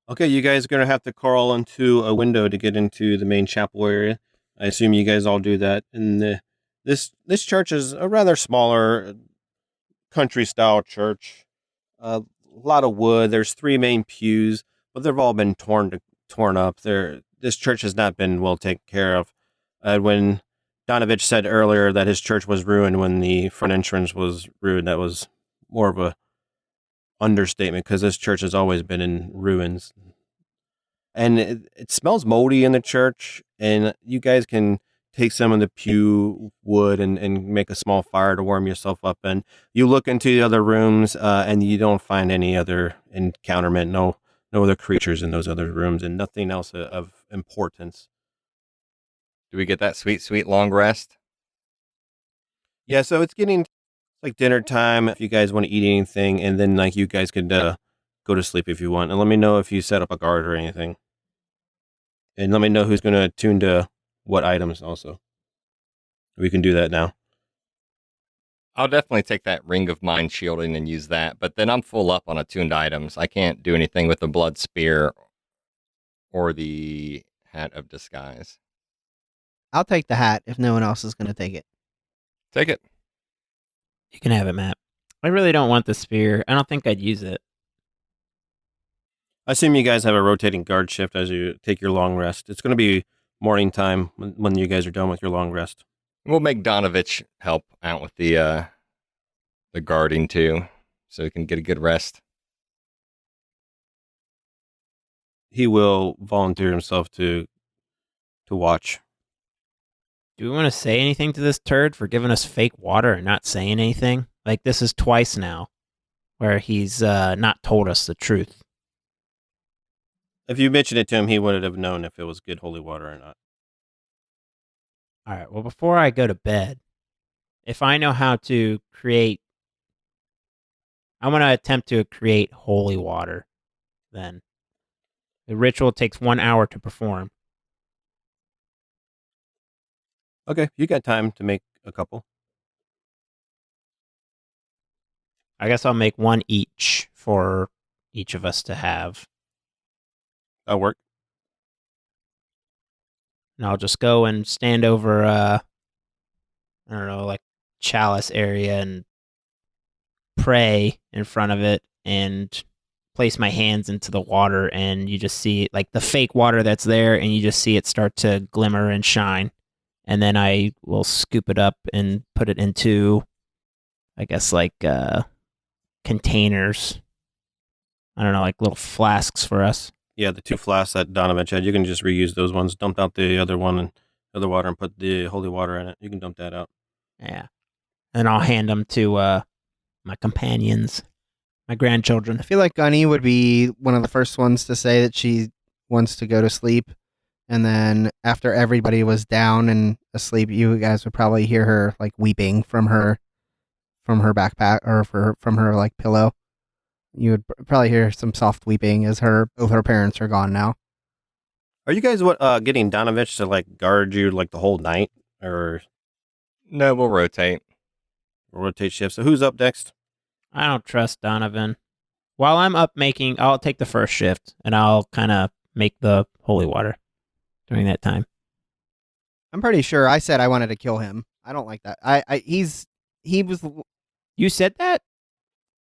Okay, you guys are going to have to crawl into a window to get into the main chapel area. I assume you guys all do that. And this church is a rather smaller country-style church. A lot of wood. There's 3 main pews, but they've all been torn up. This church has not been well taken care of. When Donovich said earlier that his church was ruined when the front entrance was ruined, that was more of a understatement, because this church has always been in ruins. And it smells moldy in the church, and you guys can take some of the pew wood and make a small fire to warm yourself up in. You look into the other rooms, and you don't find any other encounterment, no other creatures in those other rooms, and nothing else of importance. Do we get that sweet, sweet long rest? Yeah, so it's getting like dinner time if you guys want to eat anything, and then like you guys could go to sleep if you want. And let me know if you set up a guard or anything. And let me know who's going to tune to what items also. We can do that now. I'll definitely take that ring of mind shielding and use that, but then I'm full up on attuned items. I can't do anything with the blood spear or the hat of disguise. I'll take the hat if no one else is going to take it. Take it. You can have it, Matt. I really don't want the spear. I don't think I'd use it. I assume you guys have a rotating guard shift as you take your long rest. It's going to be morning time when you guys are done with your long rest. We'll make Donovich help out with the guarding too, so he can get a good rest. He will volunteer himself to watch. Do we want to say anything to this turd for giving us fake water and not saying anything? Like, this is twice now where he's not told us the truth. If you mentioned it to him, he would have known if it was good holy water or not. All right, well, before I go to bed, if I know how to create... I want to attempt to create holy water, then. The ritual takes 1 hour to perform. Okay, you got time to make a couple. I guess I'll make one each for each of us to have. That'll work. And I'll just go and stand over, I don't know, like chalice area and pray in front of it and place my hands into the water, and you just see like the fake water that's there, and you just see it start to glimmer and shine. And then I will scoop it up and put it into, I guess, like containers. I don't know, like little flasks for us. Yeah, the 2 flasks that Donovan had, you can just reuse those ones. Dump out the other one and other water and put the holy water in it. You can dump that out. Yeah. And I'll hand them to my companions, my grandchildren. I feel like Gunny would be one of the first ones to say that she wants to go to sleep. And then after everybody was down and asleep, you guys would probably hear her like weeping from her backpack or from her like pillow. You would probably hear some soft weeping as both her parents are gone now. Are you guys getting Donovich to like guard you like the whole night, or No, we'll rotate. rotate shifts? So who's up next? I don't trust Donovan. While I'm up making, I'll take the first shift and I'll kind of make the holy water during that time. I'm pretty sure I said I wanted to kill him. I don't like that. He was. You said that?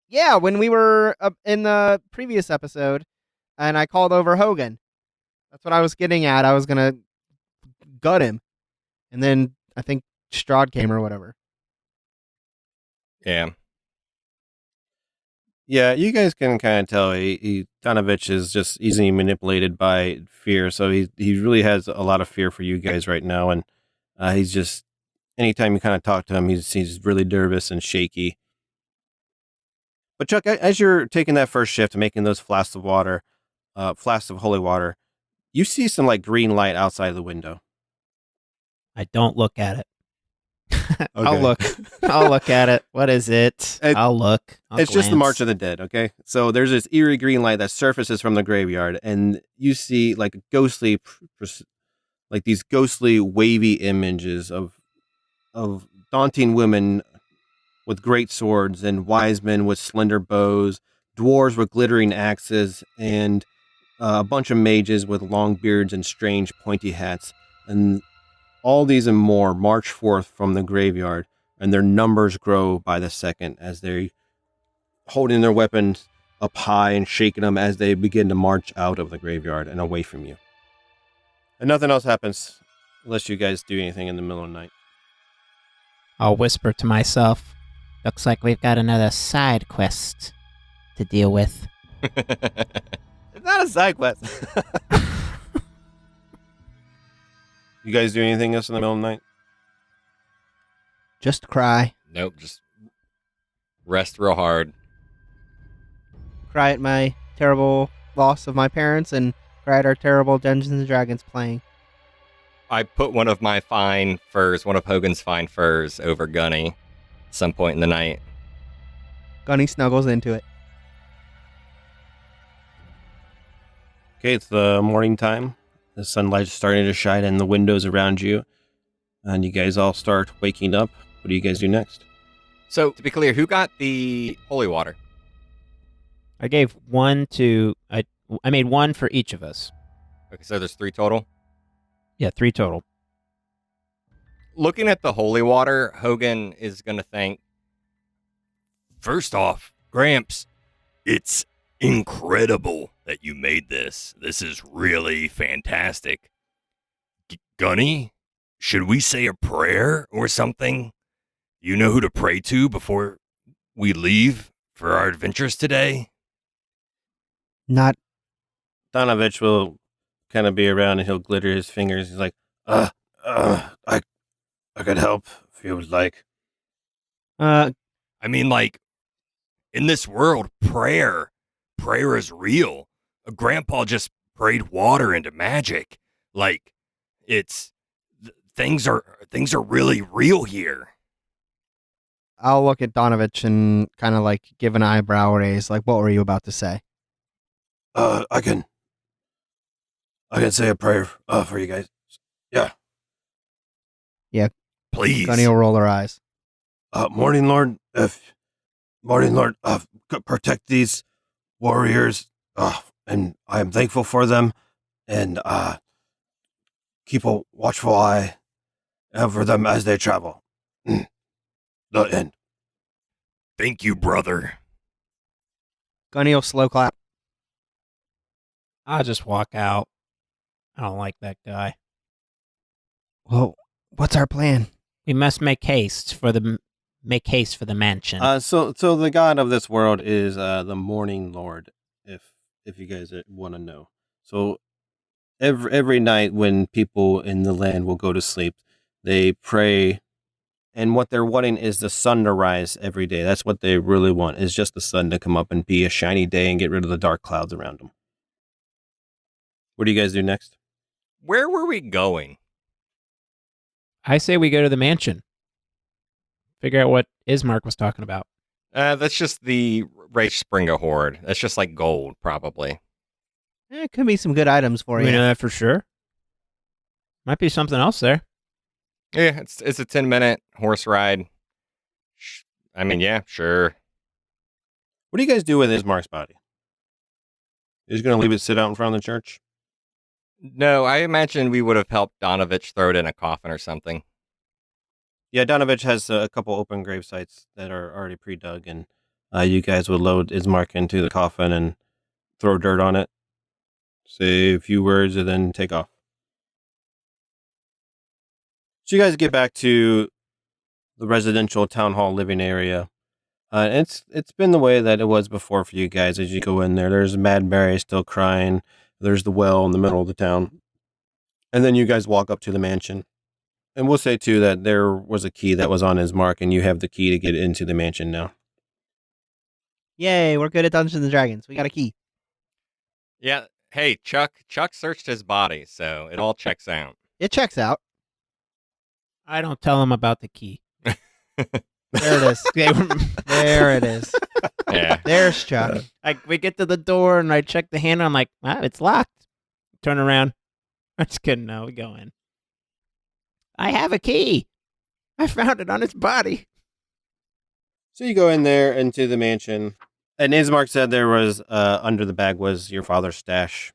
Yeah, when we were in the previous episode, and I called over Hogan. That's what I was getting at. I was gonna gut him, and then I think Strahd came or whatever. Yeah. Yeah, you guys can kind of tell Donovich is just easily manipulated by fear. So he really has a lot of fear for you guys right now, and he's just anytime you kind of talk to him, he's really nervous and shaky. But Chuck, as you're taking that first shift and making those flasks of water, flasks of holy water, you see some like green light outside of the window. I don't look at it. I'll Okay. look. I'll look at it. What is it? I'll look. It's just the March of the Dead, okay? So there's this eerie green light that surfaces from the graveyard, and you see like ghostly, like these ghostly wavy images of daunting women with great swords and wise men with slender bows, dwarves with glittering axes, and a bunch of mages with long beards and strange pointy hats. And all these and more march forth from the graveyard, and their numbers grow by the second as they're holding their weapons up high and shaking them as they begin to march out of the graveyard and away from you. And nothing else happens unless you guys do anything in the middle of the night. I'll whisper to myself. Looks like we've got another side quest to deal with. It's not a side quest. You guys do anything else in the middle of the night? Just cry. Nope, just rest real hard. Cry at my terrible loss of my parents and cry at our terrible Dungeons and Dragons playing. I put one of my fine furs, one of Hogan's fine furs, over Gunny at some point in the night. Gunny snuggles into it. Okay, it's the morning time. The sunlight's starting to shine in the windows around you. And you guys all start waking up. What do you guys do next? So, to be clear, who got the holy water? I gave one to... I made one for each of us. Okay, so there's 3 total. Yeah, 3 total. Looking at the holy water, Hogan is going to think, first off, Gramps, it's incredible that you made this. This is really fantastic. Gunny, should we say a prayer or something? You know who to pray to before we leave for our adventures today? Not. Donovich will kind of be around and he'll glitter his fingers. He's like, I could help if you would like. I mean, like, in this world, prayer is real. Grandpa just prayed water into magic. Like, things are really real here. I'll look at Donovich and kind of like give an eyebrow raise. Like, what were you about to say? I can I can say a prayer for you guys. Yeah. Please. Gunny will roll her eyes. Morning Lord, protect these warriors. And I am thankful for them. And keep a watchful eye over them as they travel. The end. Thank you, brother. Gunny will slow clap. I'll just walk out. I don't like that guy. Well, what's our plan? We must make haste for the mansion. So the god of this world is the Morning Lord. If you guys want to know, so every night when people in the land will go to sleep, they pray, and what they're wanting is the sun to rise every day. That's what they really want, is just the sun to come up and be a shiny day and get rid of the dark clouds around them. What do you guys do next? Where were we going? I say we go to the mansion. Figure out what Ismark was talking about. That's just the Reich Springer hoard. That's just like gold, probably. It could be some good items for We you. know that for sure. Might be something else there. Yeah, it's a 10-minute horse ride. I mean, yeah, sure. What do you guys do with Ismark's body? Is he going to leave it sit out in front of the church? No, I imagine we would have helped Donovich throw it in a coffin or something. Yeah, Donovich has a couple open grave sites that are already pre-dug, and you guys would load Ismark into the coffin and throw dirt on it, say a few words, and then take off. So you guys get back to the residential town hall living area. It's been the way that it was before for you guys. As you go in there, there's Mad Mary still crying. There's the well in the middle of the town, and then you guys walk up to the mansion. And we'll say too that there was a key that was on Ismark, and you have the key to get into the mansion now. Yay, we're good at Dungeons and Dragons. We got a key. Yeah. Hey, Chuck searched his body, so it all checks out. It checks out. I don't tell him about the key. There it is. There it is. Yeah. There's Chuck. We get to the door and I check the handle. I'm like, it's locked. Turn around. I'm just kidding. No, we go in. I have a key. I found it on his body. So you go in there into the mansion, and Ismark said there was under the bag was your father's stash,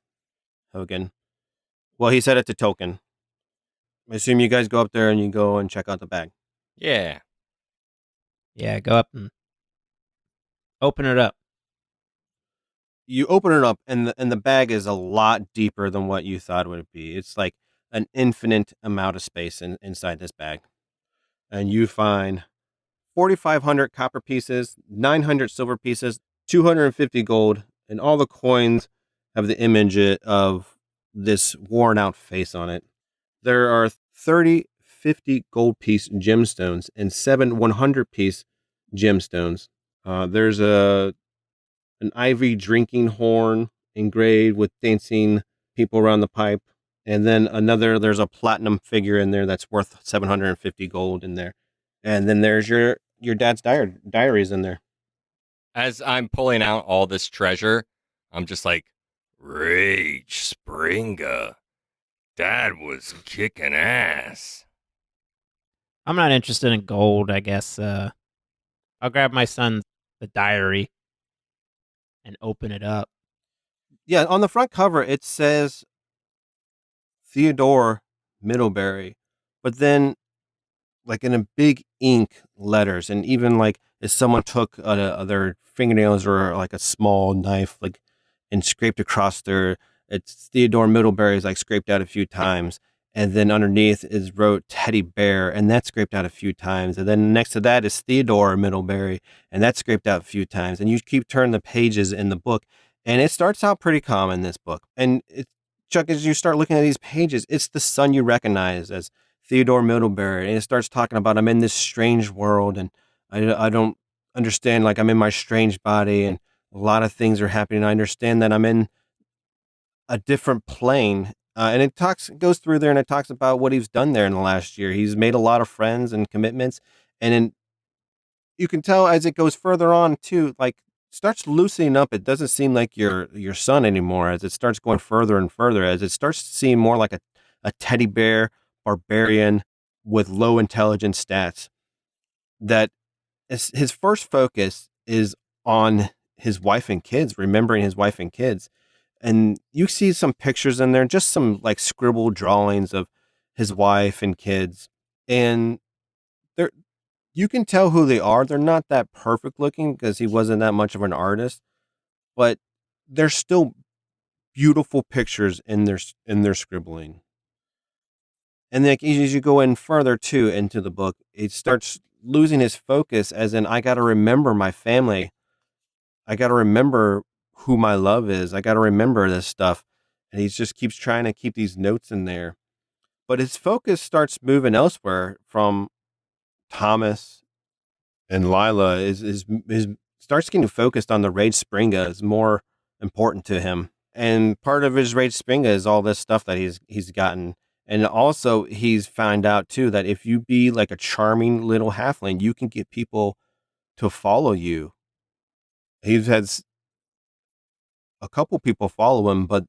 Hogan. Well, he said it to Tolkien. I assume you guys go up there and you go and check out the bag. Yeah. Yeah, go up and open it up. You open it up, and the bag is a lot deeper than what you thought it would be. It's like an infinite amount of space inside this bag. And you find 4,500 copper pieces, 900 silver pieces, 250 gold, and all the coins have the image of this worn out face on it. There are 30 50 gold piece gemstones and 7 100-piece gemstones. There's an ivory drinking horn engraved with dancing people around the pipe. And then there's a platinum figure in there that's worth 750 gold in there. And then there's your dad's diaries in there. As I'm pulling out all this treasure, I'm just like, Rage Springer. Dad was kicking ass. I'm not interested in gold, I guess. I'll grab my son's the diary and open it up. Yeah, on the front cover, it says Theodore Middlebury, but then like in a big ink letters, and even like if someone took their fingernails or like a small knife like and scraped across it's Theodore Middlebury is like scraped out a few times, and then underneath is wrote Teddy Bear, and that's scraped out a few times, and then next to that is Theodore Middlebury, and that's scraped out a few times, and you keep turning the pages in the book, and it starts out pretty calm in this book, and Chuck, as you start looking at these pages, it's the son you recognize as Theodore Middlebury, and it starts talking about I'm in this strange world, and I don't understand, like I'm in my strange body, and a lot of things are happening. I understand that I'm in a different plane, and it goes through there, and it talks about what he's done there in the last year. He's made a lot of friends and commitments, and then you can tell as it goes further on too, like starts loosening up. It doesn't seem like your son anymore as it starts going further and further, as it starts to seem more like a teddy bear barbarian with low intelligence stats. That his first focus is on his wife and kids, remembering his wife and kids. And you see some pictures in there, just some like scribbled drawings of his wife and kids. And they're, you can tell who they are. They're not that perfect looking because he wasn't that much of an artist, but they're still beautiful pictures in their scribbling. And then as you go in further too into the book, it starts losing his focus, as in, I got to remember my family. I got to remember who my love is. I got to remember this stuff. And he just keeps trying to keep these notes in there. But his focus starts moving elsewhere from Thomas and Lila is starts getting focused on the Raid Springa is more important to him. And part of his Raid Springa is all this stuff that he's gotten. And also he's found out too that if you be like a charming little halfling, you can get people to follow you. He's had a couple people follow him, but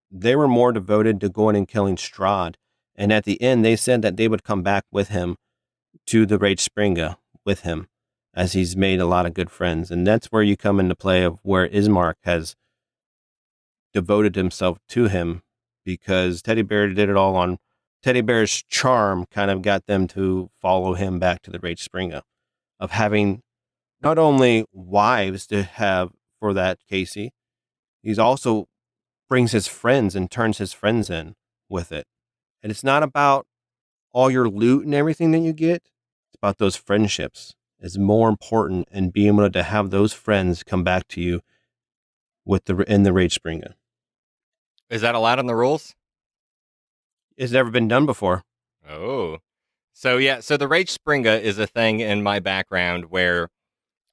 they were more devoted to going and killing Strahd. And at the end, they said that they would come back with him to the Raid Springa with him, as he's made a lot of good friends. And that's where you come into play of where Ismark has devoted himself to him, because Teddy Bear did it all on Teddy Bear's charm kind of got them to follow him back to the Raid Springa, of having not only wives to have for that Casey, he's also brings his friends and turns his friends in with it. And it's not about all your loot and everything that you get. It's about those friendships. It's more important, and being able to have those friends come back to you in the Raid Springa. Is that allowed in the rules? It's never been done before. Oh. So the Raid Springa is a thing in my background where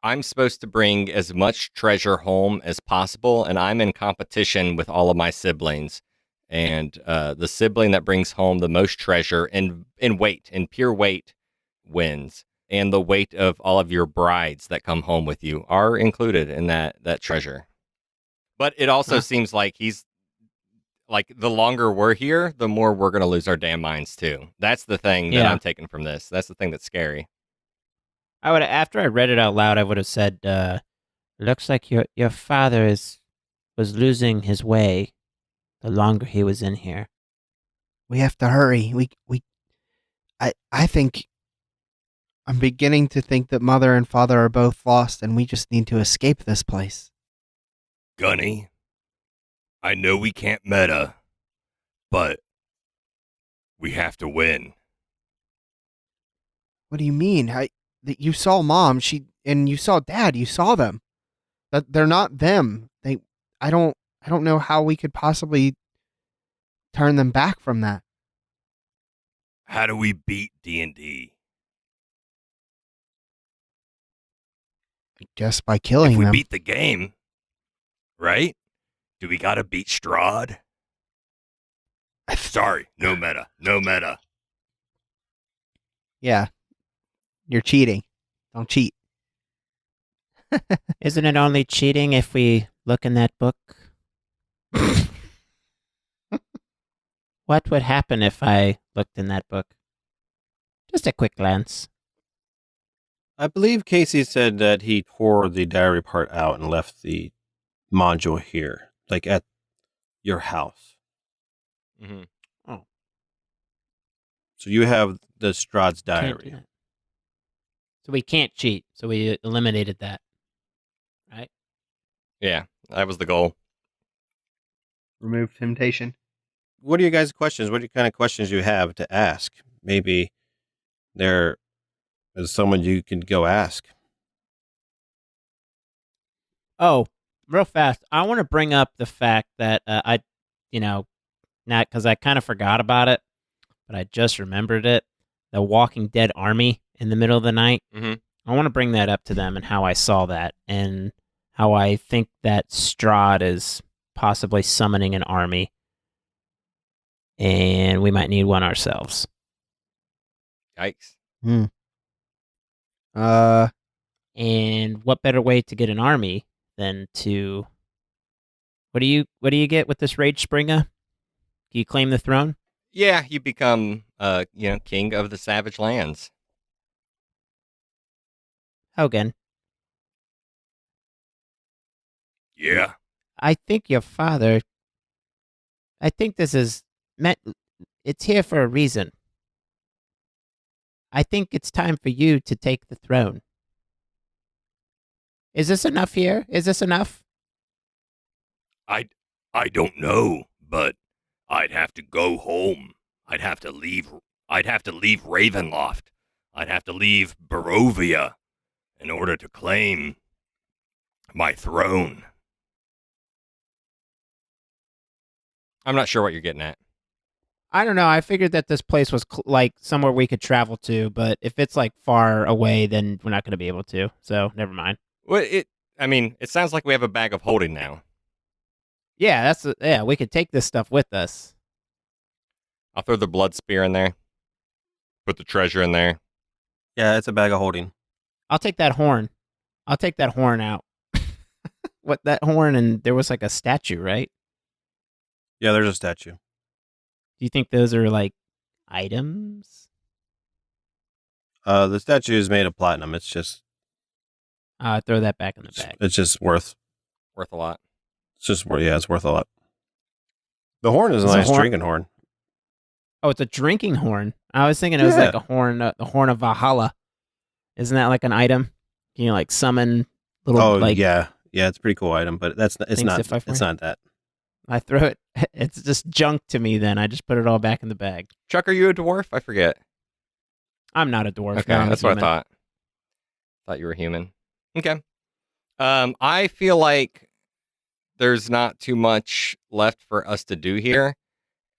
I'm supposed to bring as much treasure home as possible, and I'm in competition with all of my siblings. And the sibling that brings home the most treasure in pure weight, wins. And the weight of all of your brides that come home with you are included in that treasure. But it also seems like he's like, the longer we're here, the more we're going to lose our damn minds too. That's the thing that I'm taking from this. That's the thing that's scary. After I read it out loud, I would have said, looks like your father was losing his way the longer he was in here. We have to hurry. I think I'm beginning to think that mother and father are both lost, and we just need to escape this place. Gunny, I know we can't meta, but we have to win. What do you mean? You saw Mom, and you saw Dad. You saw them. That they're not them. I don't know how we could possibly turn them back from that. How do we beat D&D? Just by killing them. If we beat the game, right? Do we gotta beat Strahd? Sorry, no meta. Yeah. You're cheating. Don't cheat. Isn't it only cheating if we look in that book? What would happen if I looked in that book? Just a quick glance. I believe Casey said that he tore the diary part out and left the module here, like at your house. Mm-hmm. Oh. So you have the Strahd's Can't do diary. that. So we can't cheat. So we eliminated that. Right? Yeah, that was the goal. Remove temptation. What are your guys' questions? What are kind of questions you have to ask? Maybe there is someone you can go ask. Oh, real fast. I want to bring up the fact that not because I kind of forgot about it, but I just remembered it. The Walking Dead army in the middle of the night. Mm-hmm. I want to bring that up to them and how I saw that and how I think that Strahd is possibly summoning an army. And we might need one ourselves. Yikes. And what better way to get an army than to. What do you get with this Rage Springer? Do you claim the throne? Yeah, you become, king of the Savage Lands. Hogan, Yeah. I think your father. I think this is meant. It's here for a reason. I think it's time for you to take the throne. Is this enough here? Is this enough? I don't know, but I'd have to go home. I'd have to leave Ravenloft. I'd have to leave Barovia in order to claim my throne. I'm not sure what you're getting at. I don't know. I figured that this place was like somewhere we could travel to, but if it's like far away, then we're not going to be able to. So never mind. Well, it sounds like we have a bag of holding now. Yeah, we could take this stuff with us. I'll throw the blood spear in there. Put the treasure in there. Yeah, it's a bag of holding. I'll take that horn. I'll take that horn out. What, that horn, and there was like a statue, right? Yeah, there's a statue. Do you think those are like items? The statue is made of platinum. It's just Throw that back in the bag. it's just worth Worth a lot. it's worth a lot. The horn is a Is it nice horn? drinking horn. Oh, it's a drinking horn. I was thinking it was Yeah. like a horn, the horn of Valhalla. Isn't that like an item? Can you like summon little Oh like? yeah, it's a pretty cool item, but it's Things not to fight for? it's not that. I throw it. It's just junk to me. Then I just put it all back in the bag. Chuck, are you a dwarf? I forget. I'm not a dwarf. Okay, no, I'm a that's what I human. thought. Thought you were human. Okay. I feel like there's not too much left for us to do here.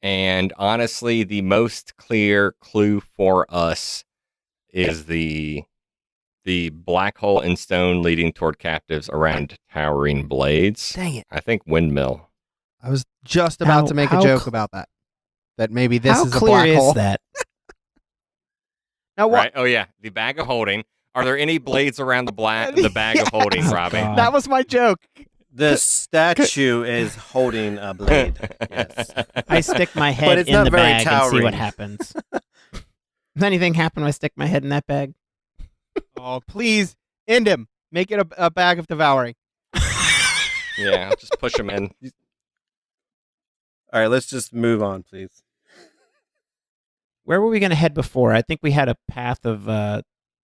And honestly, the most clear clue for us is the black hole in stone leading toward captives around towering blades. Dang it. I think windmill. I was just about to make a how joke cl- about that. That maybe this How is a clear black is hole. that? Now what? Right? Oh yeah, the bag of holding. Are there any blades around the bag of holding, Oh, Robbie? God. That was my joke. The statue is holding a blade. Yes. I stick my head it's in not the very bag and see what towering. happens. Does anything happen when I stick my head in that bag? Oh, please end him. Make it a bag of devouring. Yeah, I'll just push them in. All right, let's just move on, please. Where were we going to head before? I think we had a path of,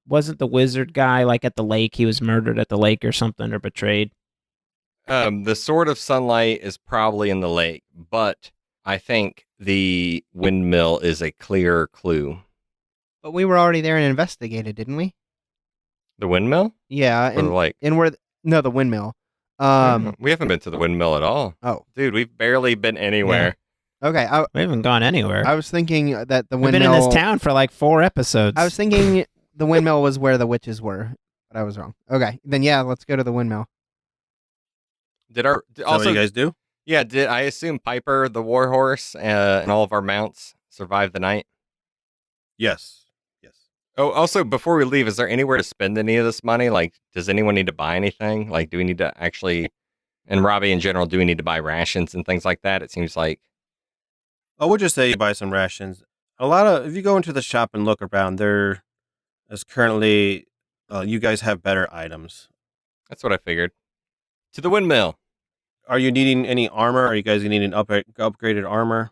wasn't the wizard guy like at the lake? He was murdered at the lake or something, or betrayed. The Sword of Sunlight is probably in the lake, but I think the windmill is a clearer clue. But we were already there and investigated, didn't we? The windmill? Yeah, Or the and lake? no, the windmill. We haven't been to the windmill at all. Oh, Dude, we've barely been anywhere. okay. We haven't gone anywhere. I was thinking that the We've windmill. been in this town for like 4 episodes. I was thinking the windmill was where the witches were, but I was wrong. Okay, then yeah, let's go to the windmill. Is that what you guys do? Did I assume Piper, the warhorse, and all of our mounts survived the night? Yes. Oh, also, before we leave, is there anywhere to spend any of this money? Like, does anyone need to buy anything? Like, do we need to actually, and Robbie in general, do we need to buy rations and things like that? It seems like. I would just say you buy some rations. If you go into the shop and look around, there is currently, you guys have better items. That's what I figured. To the windmill. Are you needing any armor? Are you guys needing upgraded armor?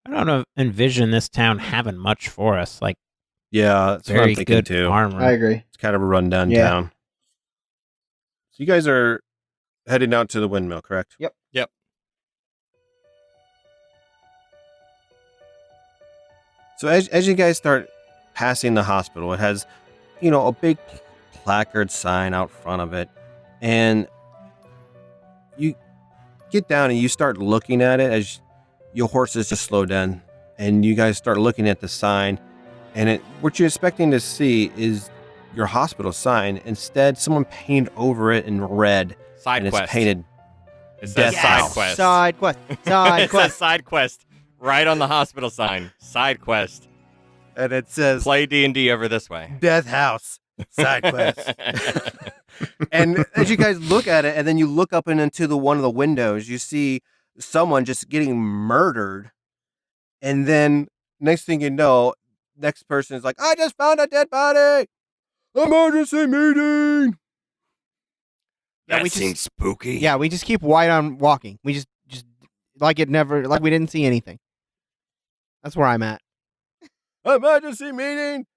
I don't envision this town having much for us. Like Yeah, that's what I'm very thinking good too. armor. agree. It's kind of a rundown Yeah. town. So you guys are heading out to the windmill, correct? Yep. So as you guys start passing the hospital, it has, a big placard sign out front of it, and you get down and you start looking at it as your horses just slow down, and you guys start looking at the sign, and what you're expecting to see is your hospital sign. Instead, someone painted over it in red, Side and quest. it's painted It says Death side House. quest. Side quest. Side It quest. says side quest right on the hospital sign. Side quest. and it says Play D&D over this way. Death House side quest. And as you guys look at it, and then you look up and into one of the windows, you see someone just getting murdered. And then next thing you know, next person is like, I just found a dead body. Emergency meeting. That we just- seems spooky. Yeah, we just keep wide on walking. We just like it never, like we didn't see anything. That's where I'm at. Emergency meeting.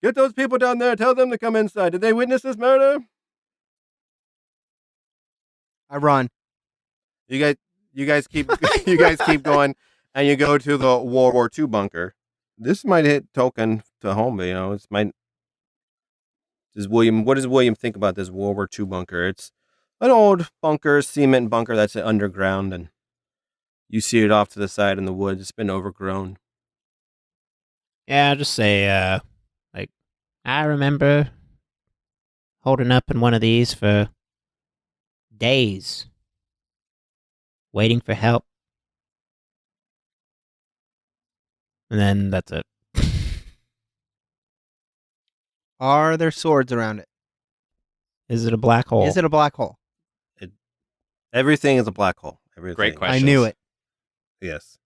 Get those people down there. Tell them to come inside. Did they witness this murder? I run. You guys keep you guys keep going, and you go to the World War II bunker. This might hit Tolkien to home, but it's might. What does William think about this World War II bunker? It's an old bunker, cement bunker that's underground, and you see it off to the side in the woods. It's been overgrown. Yeah, I'll just say, I remember holding up in one of these for days, waiting for help. And then that's it. Are there swords around it? Is it a black hole? Is it a black hole? Everything is a black hole. Everything. Great question. I knew it. Yes.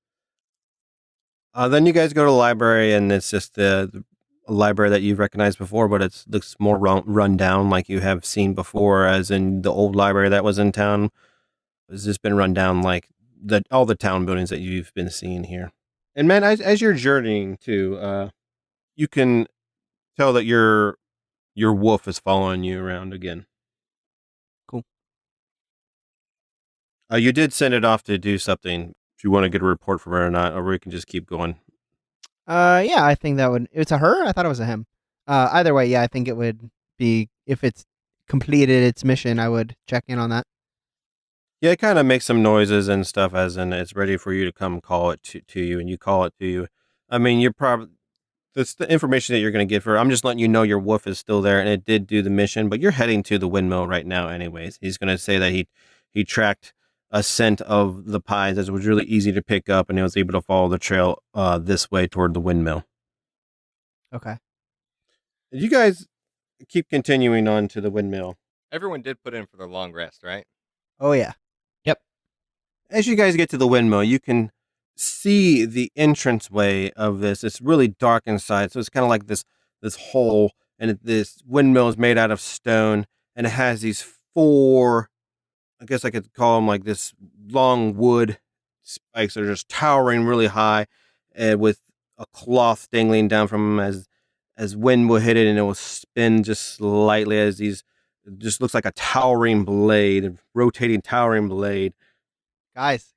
Then you guys go to the library, and it's just the library that you've recognized before, but it looks more run down, like you have seen before, as in the old library that was in town. It's just been run down like all the town buildings that you've been seeing here. And man, as you're journeying to, you can tell that your wolf is following you around again. Cool. You did send it off to do something. If you want to get a report from her or not, or we can just keep going. Yeah, I think that would. It's a her. I thought it was a him. Either way, yeah, I think it would be if it's completed its mission. I would check in on that. Yeah, it kind of makes some noises and stuff, as in it's ready for you to come call it to you, and you call it to you. I mean, you're probably that's the information that you're going to get for her. I'm just letting you know your wolf is still there, and it did do the mission, but you're heading to the windmill right now, anyways. He's going to say that he tracked a scent of the pies as it was really easy to pick up, and he was able to follow the trail this way toward the windmill. Okay. You guys keep continuing on to the windmill. Everyone did put in for their long rest, right? Oh yeah. As you guys get to the windmill, you can see the entranceway of this. It's really dark inside, so it's kind of like this hole, and this windmill is made out of stone, and it has these 4, I guess I could call them like this long wood spikes that are just towering really high, with a cloth dangling down from them as wind will hit it, and it will spin just slightly as these. It just looks like a towering blade, a rotating towering blade. Guys.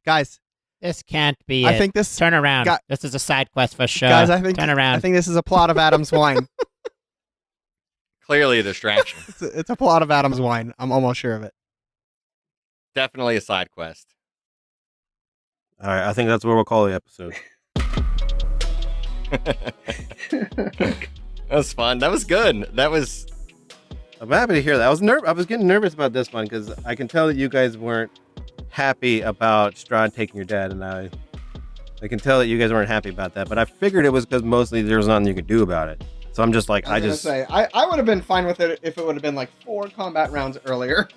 This can't be I it. think this. Turn around. Gu- This is a side quest for sure. Guys, I think Turn around. I think this is a plot of Adam's wine. Clearly a distraction. It's a plot of Adam's wine. I'm almost sure of it. Definitely a side quest. All right, I think that's what we'll call the episode. That was fun. That was good. That was. I'm happy to hear that. I was getting nervous about this one because I can tell that you guys weren't happy about Strahd taking your dad, and I can tell that you guys weren't happy about that. But I figured it was because mostly there was nothing you could do about it. So I'm just like, I would have been fine with it if it would have been like 4 combat rounds earlier.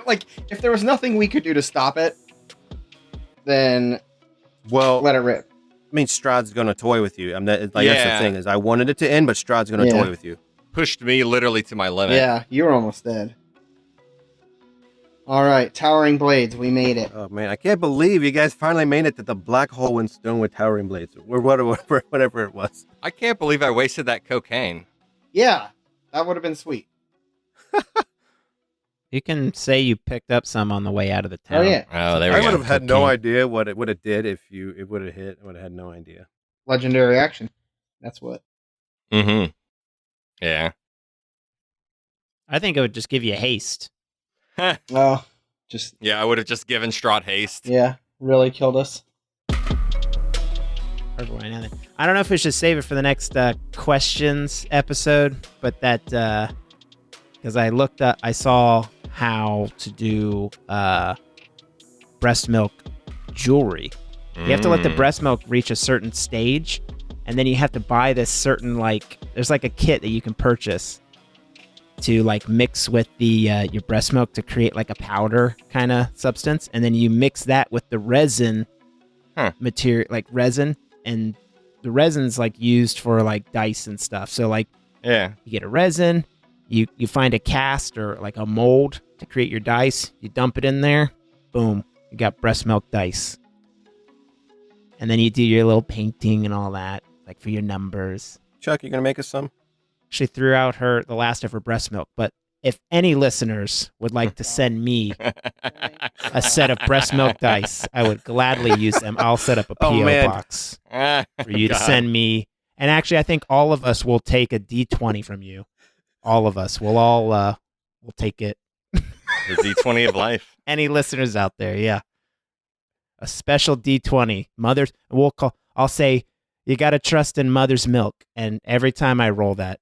Like if there was nothing we could do to stop it, then let it rip. I mean, Strahd's going to toy with you. That's the thing is, I wanted it to end, but Strahd's going to toy with you. Pushed me literally to my limit. Yeah, you were almost dead. All right, towering blades, we made it. Oh man, I can't believe you guys finally made it to the black hole in stone with towering blades, or whatever it was. I can't believe I wasted that cocaine. Yeah, that would have been sweet. You can say you picked up some on the way out of the town. Oh yeah, Oh, there we I go. would have had no Cocaine. idea what it did if it would have hit. I would have had no idea. legendary action. That's what. Mm-hmm. Yeah. I think it would just give you haste. Oh, just Yeah, I would have just given Strahd haste. yeah, really killed us. I don't know if we should save it for the next questions episode, but that because I saw how to do breast milk jewelry. You have to let the breast milk reach a certain stage, and then you have to buy this certain there's like a kit that you can purchase to like mix with the your breast milk to create like a powder kind of substance, and then you mix that with the resin material, like resin, and the resin's like used for like dice and stuff. So like you get a resin, you find a cast or like a mold to create your dice, you dump it in there, boom, you got breast milk dice. And then you do your little painting and all that, like for your numbers. Chuck, you gonna make us some? She threw out the last of her breast milk, but if any listeners would like to send me a set of breast milk dice, I would gladly use them. I'll set up a PO box for you to send me. And actually, I think all of us will take a D20 from you. All of us. We'll all we'll take it. The D20 of life. Any listeners out there, yeah. A special D20. I'll say, you got to trust in mother's milk. And every time I roll that,